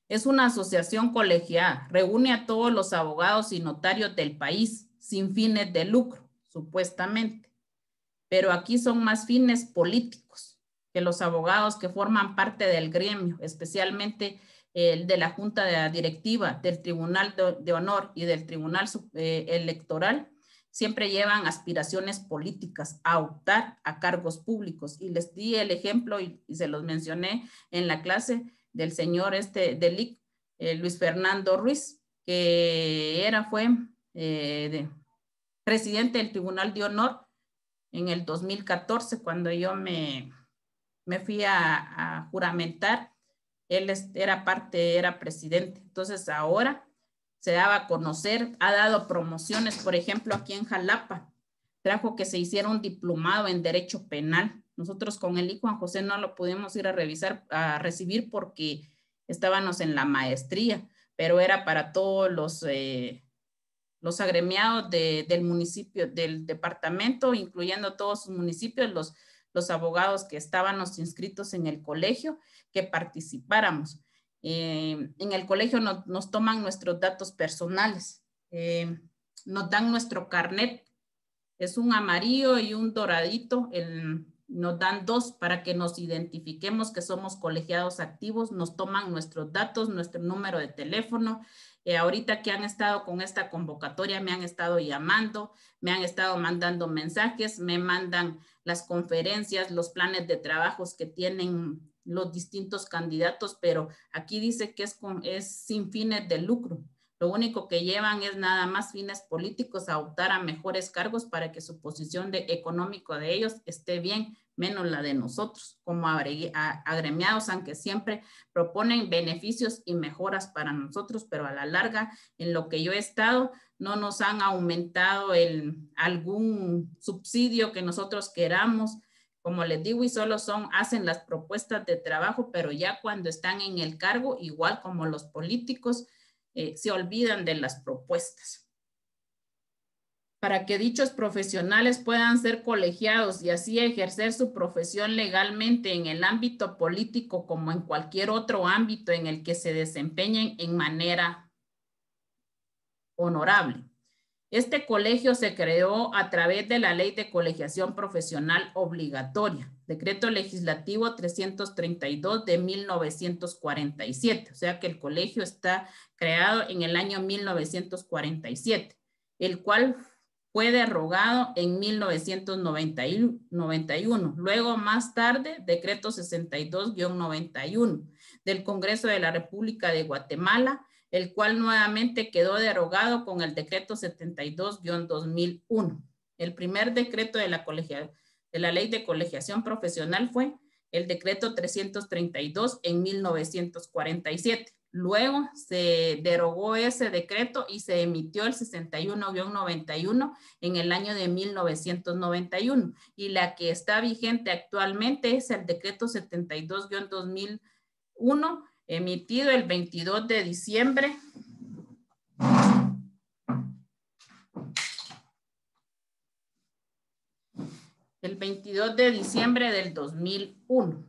Es una asociación colegiada, reúne a todos los abogados y notarios del país sin fines de lucro, supuestamente. Pero aquí son más fines políticos que los abogados que forman parte del gremio, especialmente el de la Junta Directiva, del Tribunal de Honor y del Tribunal Electoral, siempre llevan aspiraciones políticas a optar a cargos públicos. Y les di el ejemplo y se los mencioné en la clase del señor del IC, Luis Fernando Ruiz, que fue presidente del Tribunal de Honor en el 2014, cuando yo me fui a juramentar. Él era presidente. Entonces ahora se daba a conocer, ha dado promociones, por ejemplo, aquí en Jalapa, trajo que se hiciera un diplomado en Derecho Penal. Nosotros con el hijo Juan José no lo pudimos ir a recibir porque estábamos en la maestría, pero era para todos los agremiados del municipio, del departamento, incluyendo todos sus municipios, los abogados que estábamos inscritos en el colegio, que participáramos. En el colegio nos toman nuestros datos personales, nos dan nuestro carnet, es un amarillo y un doradito, nos dan 2 para que nos identifiquemos que somos colegiados activos, nos toman nuestros datos, nuestro número de teléfono. Ahorita que han estado con esta convocatoria, me han estado llamando, me han estado mandando mensajes, me mandan las conferencias, los planes de trabajos que tienen los distintos candidatos, pero aquí dice que es sin fines de lucro, Lo único que llevan es nada más fines políticos a optar a mejores cargos para que su posición económico de ellos esté bien, menos la de nosotros como agremiados, aunque siempre proponen beneficios y mejoras para nosotros, pero a la larga, en lo que yo he estado, no nos han aumentado algún subsidio que nosotros queramos, como les digo, y solo hacen las propuestas de trabajo, pero ya cuando están en el cargo, igual como los políticos, se olvidan de las propuestas. Para que dichos profesionales puedan ser colegiados y así ejercer su profesión legalmente en el ámbito político como en cualquier otro ámbito en el que se desempeñen en manera honorable. Este colegio se creó a través de la Ley de Colegiación Profesional Obligatoria, Decreto Legislativo 332 de 1947. O sea que el colegio está creado en el año 1947, el cual fue derogado en 1991. Luego, más tarde, Decreto 62-91 del Congreso de la República de Guatemala, el cual nuevamente quedó derogado con el decreto 72-2001. El primer decreto de la Ley de Colegiación Profesional fue el decreto 332 en 1947. Luego se derogó ese decreto y se emitió el 61-91 en el año de 1991. Y la que está vigente actualmente es el decreto 72-2001, emitido el 22 de diciembre del 2001,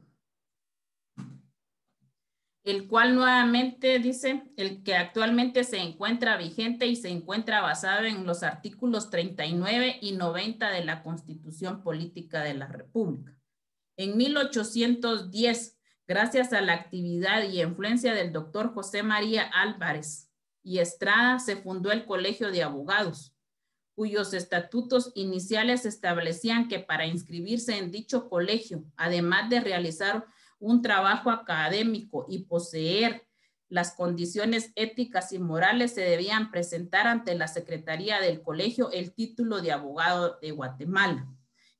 el cual nuevamente dice, el que actualmente se encuentra vigente y se encuentra basado en los artículos 39 y 90 de la Constitución Política de la República. En 1810, gracias a la actividad y influencia del doctor José María Álvarez y Estrada, se fundó el Colegio de Abogados, cuyos estatutos iniciales establecían que para inscribirse en dicho colegio, además de realizar un trabajo académico y poseer las condiciones éticas y morales, se debían presentar ante la Secretaría del Colegio el título de abogado de Guatemala.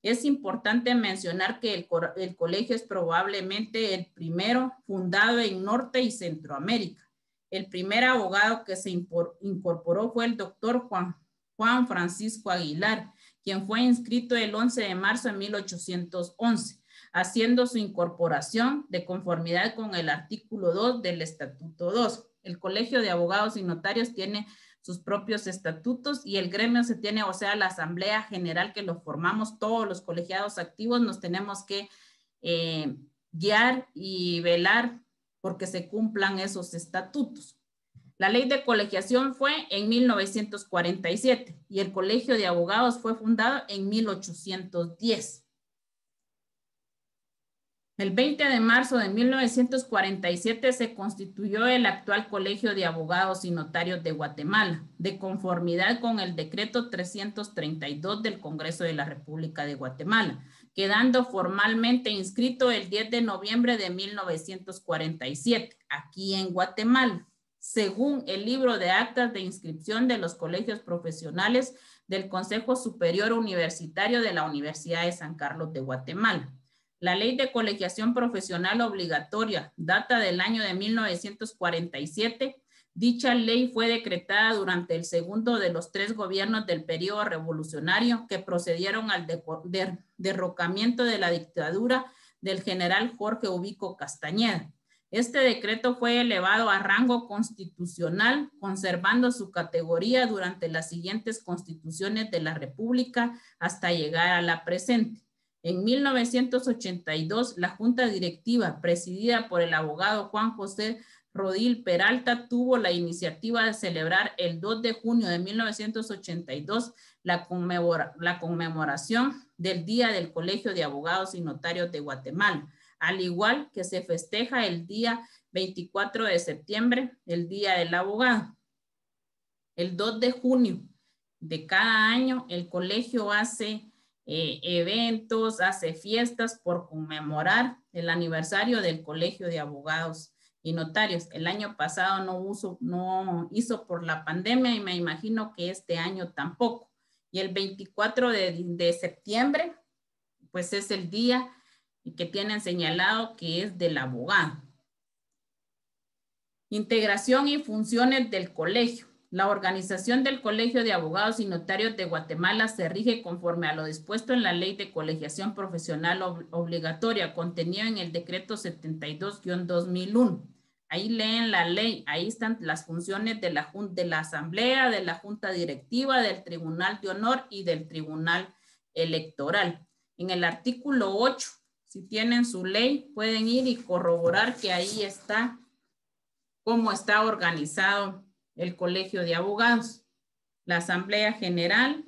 Es importante mencionar que el colegio es probablemente el primero fundado en Norte y Centroamérica. El primer abogado que se incorporó fue el doctor Juan Francisco Aguilar, quien fue inscrito el 11 de marzo de 1811, haciendo su incorporación de conformidad con el artículo 2 del Estatuto 2. El Colegio de Abogados y Notarios tiene sus propios estatutos y el gremio se tiene, o sea, la asamblea general que lo formamos, todos los colegiados activos nos tenemos que guiar y velar porque se cumplan esos estatutos. La ley de colegiación fue en 1947 y el Colegio de Abogados fue fundado en 1810. El 20 de marzo de 1947 se constituyó el actual Colegio de Abogados y Notarios de Guatemala, de conformidad con el decreto 332 del Congreso de la República de Guatemala, quedando formalmente inscrito el 10 de noviembre de 1947, aquí en Guatemala, según el libro de actas de inscripción de los colegios profesionales del Consejo Superior Universitario de la Universidad de San Carlos de Guatemala. La Ley de Colegiación Profesional Obligatoria data del año de 1947. Dicha ley fue decretada durante el segundo de los 3 gobiernos del periodo revolucionario que procedieron al derrocamiento de la dictadura del general Jorge Ubico Castañeda. Este decreto fue elevado a rango constitucional, conservando su categoría durante las siguientes constituciones de la República hasta llegar a la presente. En 1982, la Junta Directiva, presidida por el abogado Juan José Rodil Peralta, tuvo la iniciativa de celebrar el 2 de junio de 1982 la conmemoración del Día del Colegio de Abogados y Notarios de Guatemala, al igual que se festeja el día 24 de septiembre, el Día del Abogado. El 2 de junio de cada año, el colegio hace eventos, hace fiestas por conmemorar el aniversario del Colegio de Abogados y notarios. El año pasado no hizo por la pandemia y me imagino que este año tampoco. Y el 24 de septiembre, pues es el día que tienen señalado que es del abogado. Integración y funciones del colegio. La organización del Colegio de Abogados y Notarios de Guatemala se rige conforme a lo dispuesto en la Ley de Colegiación Profesional Obligatoria, contenido en el Decreto 72-2001. Ahí leen la ley, ahí están las funciones de la Asamblea, de la Junta Directiva, del Tribunal de Honor y del Tribunal Electoral. En el artículo 8, si tienen su ley, pueden ir y corroborar que ahí está cómo está organizado el Colegio de Abogados, la Asamblea General,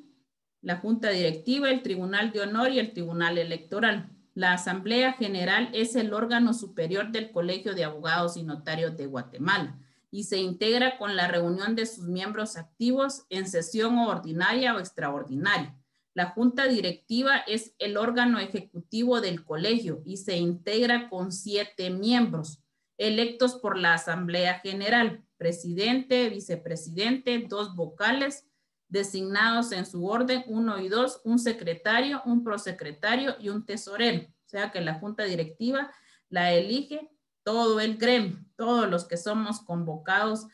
la Junta Directiva, el Tribunal de Honor y el Tribunal Electoral. La Asamblea General es el órgano superior del Colegio de Abogados y Notarios de Guatemala y se integra con la reunión de sus miembros activos en sesión ordinaria o extraordinaria. La Junta Directiva es el órgano ejecutivo del colegio y se integra con 7 miembros electos por la Asamblea General, presidente, vicepresidente, 2 vocales, designados en su orden 1 y 2, un secretario, un prosecretario y un tesorero. O sea que la Junta Directiva la elige todo el gremio, todos los que somos convocados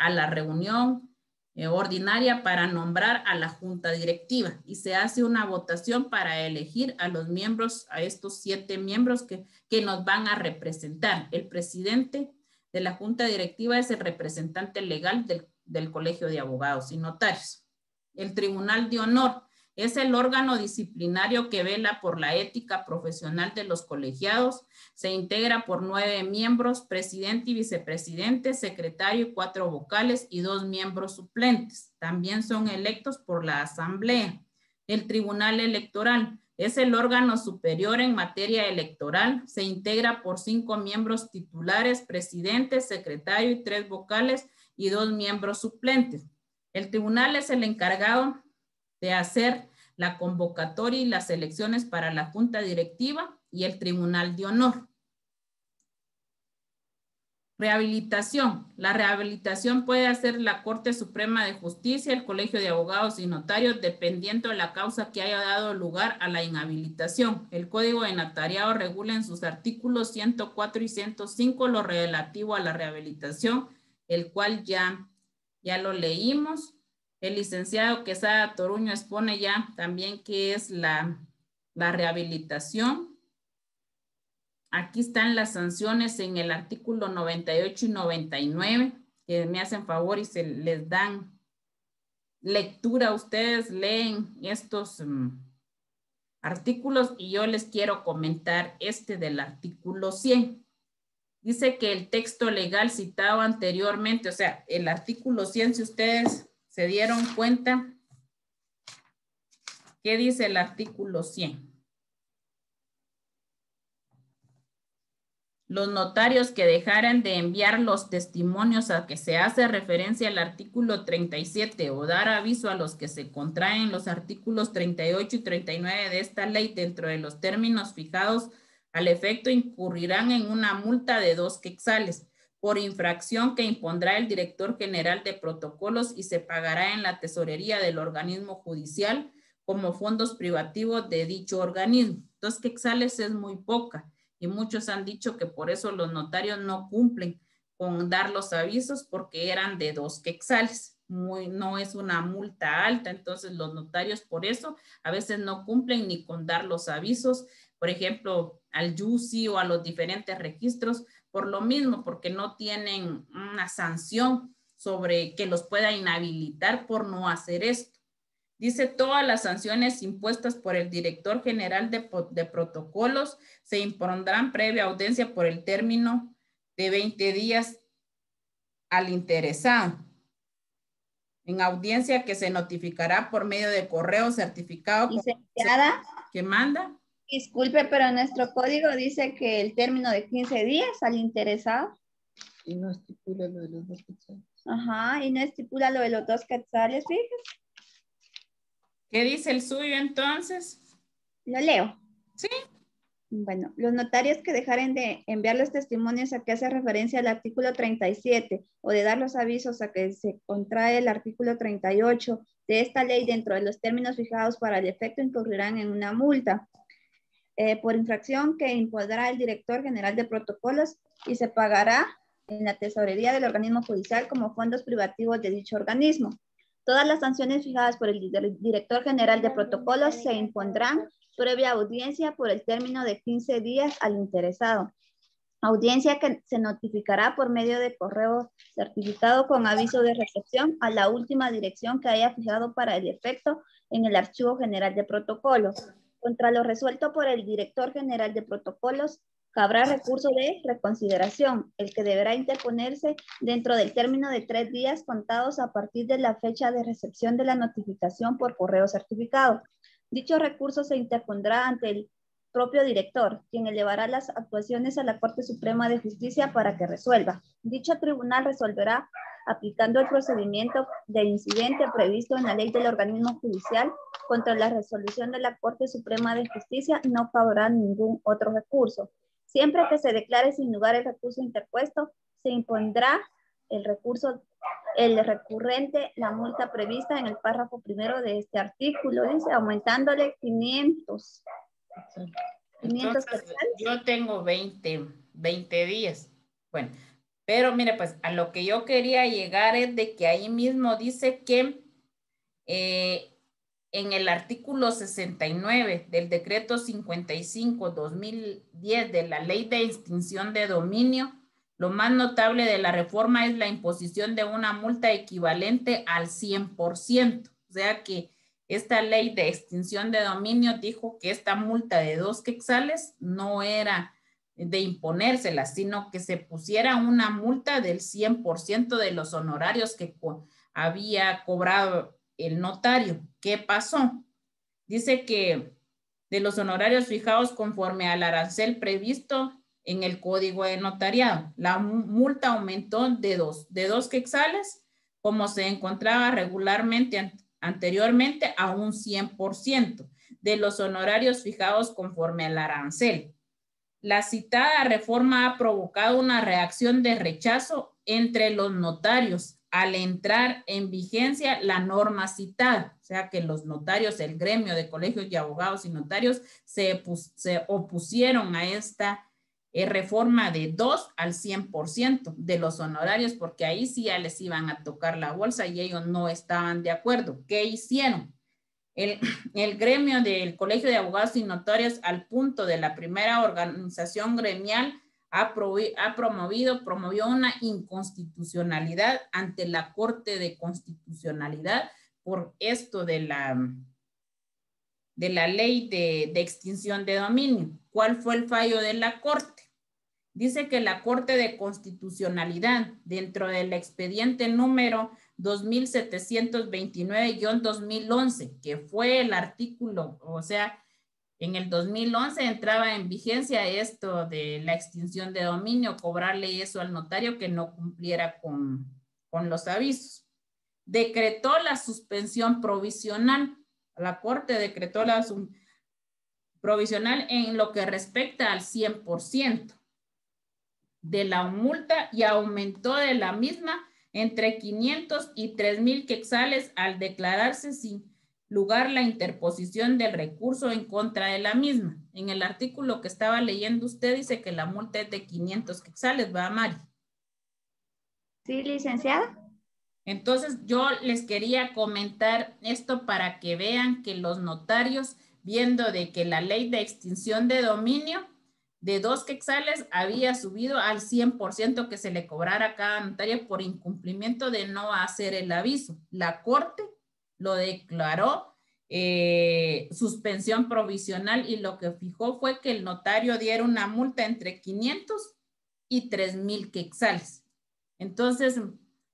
a la reunión ordinaria para nombrar a la Junta Directiva y se hace una votación para elegir a los miembros, a estos 7 miembros que nos van a representar. El presidente de la Junta Directiva es el representante legal del Colegio de Abogados y Notarios. El Tribunal de Honor es el órgano disciplinario que vela por la ética profesional de los colegiados. Se integra por 9 miembros, presidente y vicepresidente, secretario y 4 vocales y 2 miembros suplentes. También son electos por la Asamblea. El Tribunal Electoral es el órgano superior en materia electoral. Se integra por 5 miembros titulares, presidente, secretario y 3 vocales y 2 miembros suplentes. El tribunal es el encargado de hacer la convocatoria y las elecciones para la Junta Directiva y el Tribunal de Honor. Rehabilitación. La rehabilitación puede hacer la Corte Suprema de Justicia, el Colegio de Abogados y Notarios, dependiendo de la causa que haya dado lugar a la inhabilitación. El Código de Notariado regula en sus artículos 104 y 105 lo relativo a la rehabilitación, el cual ya lo leímos. El licenciado Quesada Toruño expone ya también qué es la rehabilitación. Aquí están las sanciones en el artículo 98 y 99, que me hacen favor y se les dan lectura. Ustedes leen estos artículos y yo les quiero comentar este del artículo 100. Dice que el texto legal citado anteriormente, o sea, el artículo 100, si ustedes se dieron cuenta, ¿qué dice el artículo 100? Los notarios que dejaran de enviar los testimonios a que se hace referencia al artículo 37 o dar aviso a los que se contraen los artículos 38 y 39 de esta ley dentro de los términos fijados al efecto incurrirán en una multa de 2 quetzales por infracción que impondrá el director general de protocolos y se pagará en la tesorería del organismo judicial como fondos privativos de dicho organismo. 2 quetzales es muy poca y muchos han dicho que por eso los notarios no cumplen con dar los avisos porque eran de 2 quetzales. No es una multa alta, entonces los notarios por eso a veces no cumplen ni con dar los avisos, por ejemplo, al YUSI o a los diferentes registros, por lo mismo, porque no tienen una sanción sobre que los pueda inhabilitar por no hacer esto. Dice, todas las sanciones impuestas por el director general de protocolos se impondrán previa audiencia por el término de 20 días al interesado. En audiencia que se notificará por medio de correo certificado. Licenciada. ¿Qué manda? Disculpe, pero nuestro código dice que el término de 15 días al interesado. Y no estipula lo de los 2 quetzales. Ajá, y no estipula lo de los 2 quetzales, fíjese. ¿Qué dice el suyo entonces? Lo leo. Sí. Bueno, los notarios que dejaren de enviar los testimonios a que hace referencia al artículo 37 o de dar los avisos a que se contrae el artículo 38 de esta ley dentro de los términos fijados para el efecto incurrirán en una multa por infracción que impondrá el director general de protocolos y se pagará en la tesorería del organismo judicial como fondos privativos de dicho organismo. Todas las sanciones fijadas por el director general de protocolos se impondrán previa audiencia por el término de 15 días al interesado. Audiencia que se notificará por medio de correo certificado con aviso de recepción a la última dirección que haya fijado para el efecto en el Archivo General de Protocolos. Contra lo resuelto por el director general de protocolos, cabrá recurso de reconsideración, el que deberá interponerse dentro del término de 3 días contados a partir de la fecha de recepción de la notificación por correo certificado. Dicho recurso se interpondrá ante el propio director, quien elevará las actuaciones a la Corte Suprema de Justicia para que resuelva. Dicho tribunal resolverá aplicando el procedimiento de incidente previsto en la ley del organismo judicial. Contra la resolución de la Corte Suprema de Justicia no cabrá ningún otro recurso. Siempre que se declare sin lugar el recurso interpuesto, se impondrá el recurrente la multa prevista en el párrafo primero de este artículo, dice, aumentándole 500. Entonces, yo tengo 20 días. Bueno, pero mire, pues a lo que yo quería llegar es de que ahí mismo dice que en el artículo 69 del decreto 55/2010 de la ley de extinción de dominio, lo más notable de la reforma es la imposición de una multa equivalente al 100%. O sea que esta ley de extinción de dominio dijo que esta multa de 2 quetzales no era de imponérsela, sino que se pusiera una multa del 100% de los honorarios que había cobrado el notario. ¿Qué pasó? Dice que de los honorarios fijados conforme al arancel previsto en el Código de Notariado, la multa aumentó de 2 quetzales, como se encontraba regularmente anteriormente, a un 100% de los honorarios fijados conforme al arancel. La citada reforma ha provocado una reacción de rechazo entre los notarios al entrar en vigencia la norma citada. O sea que los notarios, el gremio de colegios de abogados y notarios se opusieron a esta reforma de 2 al 100% de los honorarios, porque ahí sí ya les iban a tocar la bolsa y ellos no estaban de acuerdo. ¿Qué hicieron? El gremio del Colegio de Abogados y Notarios, al punto de la primera organización gremial, promovió una inconstitucionalidad ante la Corte de Constitucionalidad por esto de la ley de extinción de dominio. ¿Cuál fue el fallo de la Corte? Dice que la Corte de Constitucionalidad, dentro del expediente número 2729-2011, que fue el artículo, o sea, en el 2011 entraba en vigencia esto de la extinción de dominio, cobrarle eso al notario que no cumpliera con los avisos. Decretó la suspensión provisional. La Corte decretó la provisional en lo que respecta al 100% de la multa y aumentó de la misma entre 500 y 3,000 quetzales al declararse sin lugar la interposición del recurso en contra de la misma. En el artículo que estaba leyendo usted dice que la multa es de 500 quetzales, ¿va, Mari? Sí, licenciada. Entonces yo les quería comentar esto para que vean que los notarios, viendo de que la ley de extinción de dominio de 2 quetzales había subido al 100% que se le cobrara a cada notario por incumplimiento de no hacer el aviso. La Corte lo declaró suspensión provisional y lo que fijó fue que el notario diera una multa entre 500 y 3,000 quetzales. Entonces,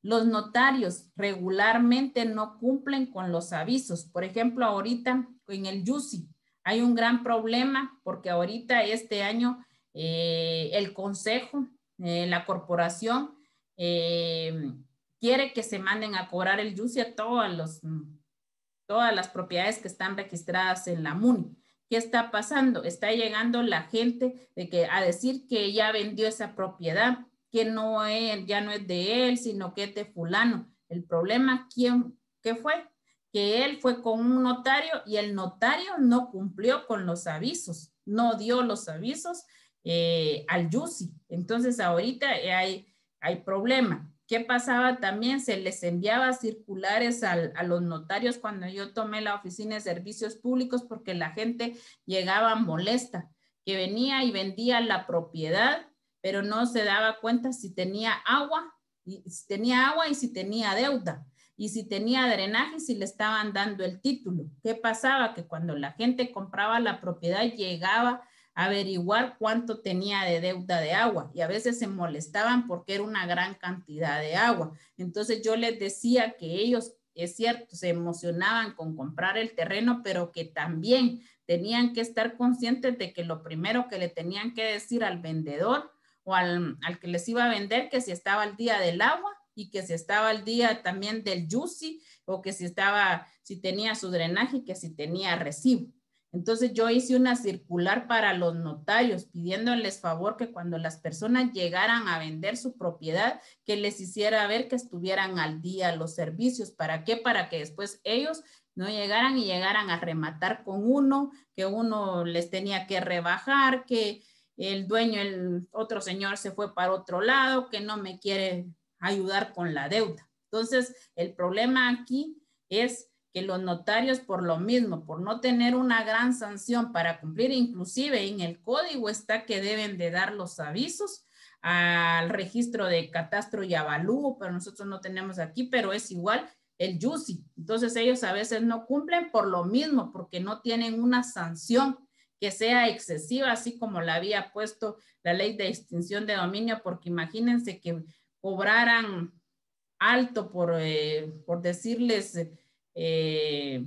los notarios regularmente no cumplen con los avisos. Por ejemplo, ahorita en el YUSI hay un gran problema porque ahorita este año el consejo, la corporación, quiere que se manden a cobrar el YUSI a todas las propiedades que están registradas en la MUNI. ¿qué está pasando? Está llegando la gente a decir que ya vendió esa propiedad, que ya no es de él, sino que es de fulano. El problema, ¿qué fue? Que él fue con un notario y el notario no cumplió con los avisos, no dio los avisos al YUSI. Entonces ahorita hay problema. ¿Qué pasaba también? Se les enviaba circulares a los notarios cuando yo tomé la oficina de servicios públicos porque la gente llegaba molesta, que venía y vendía la propiedad, pero no se daba cuenta si tenía agua y si tenía deuda. Y si tenía drenaje, si le estaban dando el título. ¿Qué pasaba? Que cuando la gente compraba la propiedad, llegaba a averiguar cuánto tenía de deuda de agua. Y a veces se molestaban porque era una gran cantidad de agua. Entonces yo les decía que ellos, es cierto, se emocionaban con comprar el terreno, pero que también tenían que estar conscientes de que lo primero que le tenían que decir al vendedor o al que les iba a vender, que si estaba al día del agua, y que si estaba al día también del YUSI, o que si tenía su drenaje, y que si tenía recibo. Entonces yo hice una circular para los notarios, pidiéndoles favor que cuando las personas llegaran a vender su propiedad, que les hiciera ver que estuvieran al día los servicios. ¿Para qué? Para que después ellos no llegaran y llegaran a rematar con uno, que uno les tenía que rebajar, que el dueño, el otro señor se fue para otro lado, que no me quiere ayudar con la deuda. Entonces, el problema aquí es que los notarios, por lo mismo, por no tener una gran sanción para cumplir, inclusive en el código está que deben de dar los avisos al registro de catastro y avalúo, pero nosotros no tenemos aquí, pero es igual el YUSI. Entonces, ellos a veces no cumplen por lo mismo, porque no tienen una sanción que sea excesiva, así como la había puesto la ley de extinción de dominio, porque imagínense que cobraran alto por decirles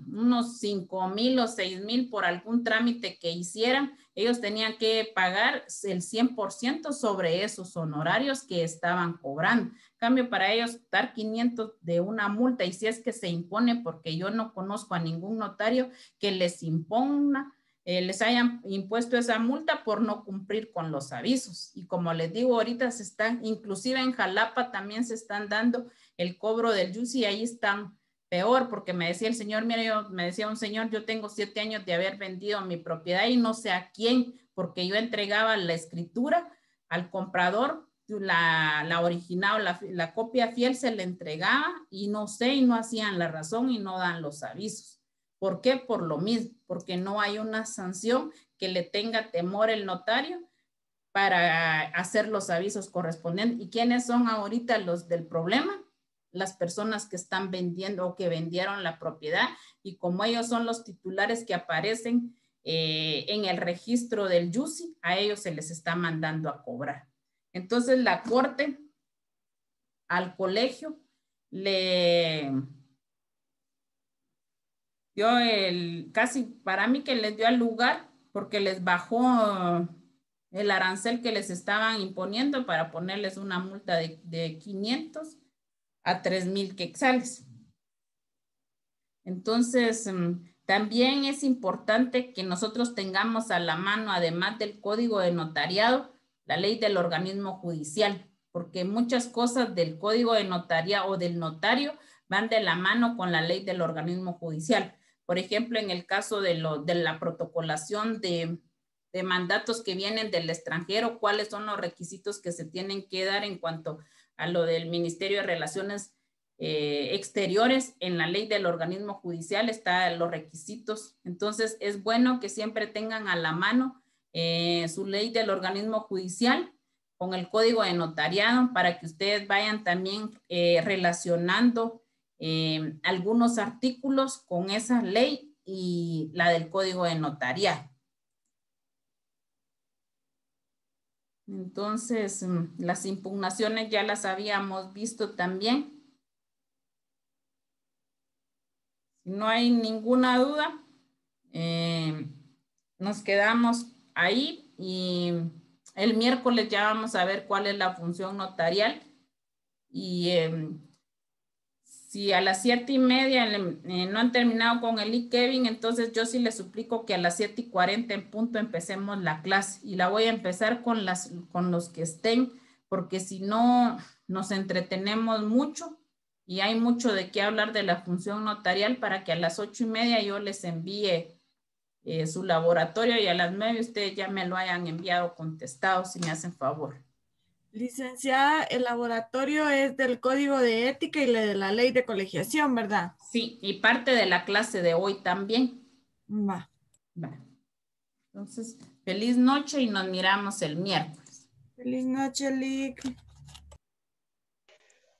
unos 5,000 o 6,000 por algún trámite que hicieran, ellos tenían que pagar el 100% sobre esos honorarios que estaban cobrando. En cambio, para ellos dar 500 de una multa, y si es que se impone, porque yo no conozco a ningún notario que les imponga, les hayan impuesto esa multa por no cumplir con los avisos. Y como les digo, ahorita se están, inclusive en Jalapa también se están dando el cobro del YUSI, y ahí están peor, porque me decía el señor, mire, me decía un señor, yo tengo 7 años de haber vendido mi propiedad y no sé a quién, porque yo entregaba la escritura al comprador, la original, la copia fiel se le entregaba y no sé, y no hacían la razón y no dan los avisos. ¿Por qué? Por lo mismo, porque no hay una sanción que le tenga temor el notario para hacer los avisos correspondientes. ¿Y quiénes son ahorita los del problema? Las personas que están vendiendo o que vendieron la propiedad, y como ellos son los titulares que aparecen en el registro del YUSI, a ellos se les está mandando a cobrar. Entonces la corte al colegio le dio casi para mí que les dio al lugar, porque les bajó el arancel que les estaban imponiendo para ponerles una multa de 500 a 3,000 quetzales. Entonces, también es importante que nosotros tengamos a la mano, además del código de notariado, la ley del organismo judicial, porque muchas cosas del código de notariado o del notario van de la mano con la ley del organismo judicial. Por ejemplo, en el caso de la protocolación de mandatos que vienen del extranjero, cuáles son los requisitos que se tienen que dar en cuanto a lo del Ministerio de Relaciones Exteriores. En la ley del organismo judicial están los requisitos. Entonces, es bueno que siempre tengan a la mano su ley del organismo judicial con el código de notariado, para que ustedes vayan también relacionando algunos artículos con esa ley y la del código de notariado. Entonces, las impugnaciones ya las habíamos visto también. Si no hay ninguna duda, nos quedamos ahí, y el miércoles ya vamos a ver cuál es la función notarial, y Si a las 7:30 no han terminado con el Kevin, entonces yo sí les suplico que a las 7:40 en punto empecemos la clase. Y la voy a empezar con los que estén, porque si no nos entretenemos mucho y hay mucho de qué hablar de la función notarial para que a las 8:30 yo les envíe su laboratorio y a las 9 ustedes ya me lo hayan enviado contestado, si me hacen favor. Licenciada, el laboratorio es del Código de Ética y de la Ley de Colegiación, ¿verdad? Sí, y parte de la clase de hoy también. Va. Entonces, feliz noche y nos miramos el miércoles. Feliz noche, Lick.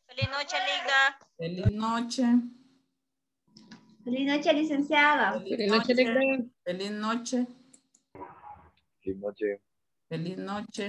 Feliz noche, Linda. Feliz noche. Feliz noche, licenciada. Feliz noche, Linda. Feliz noche. Feliz noche. Feliz noche.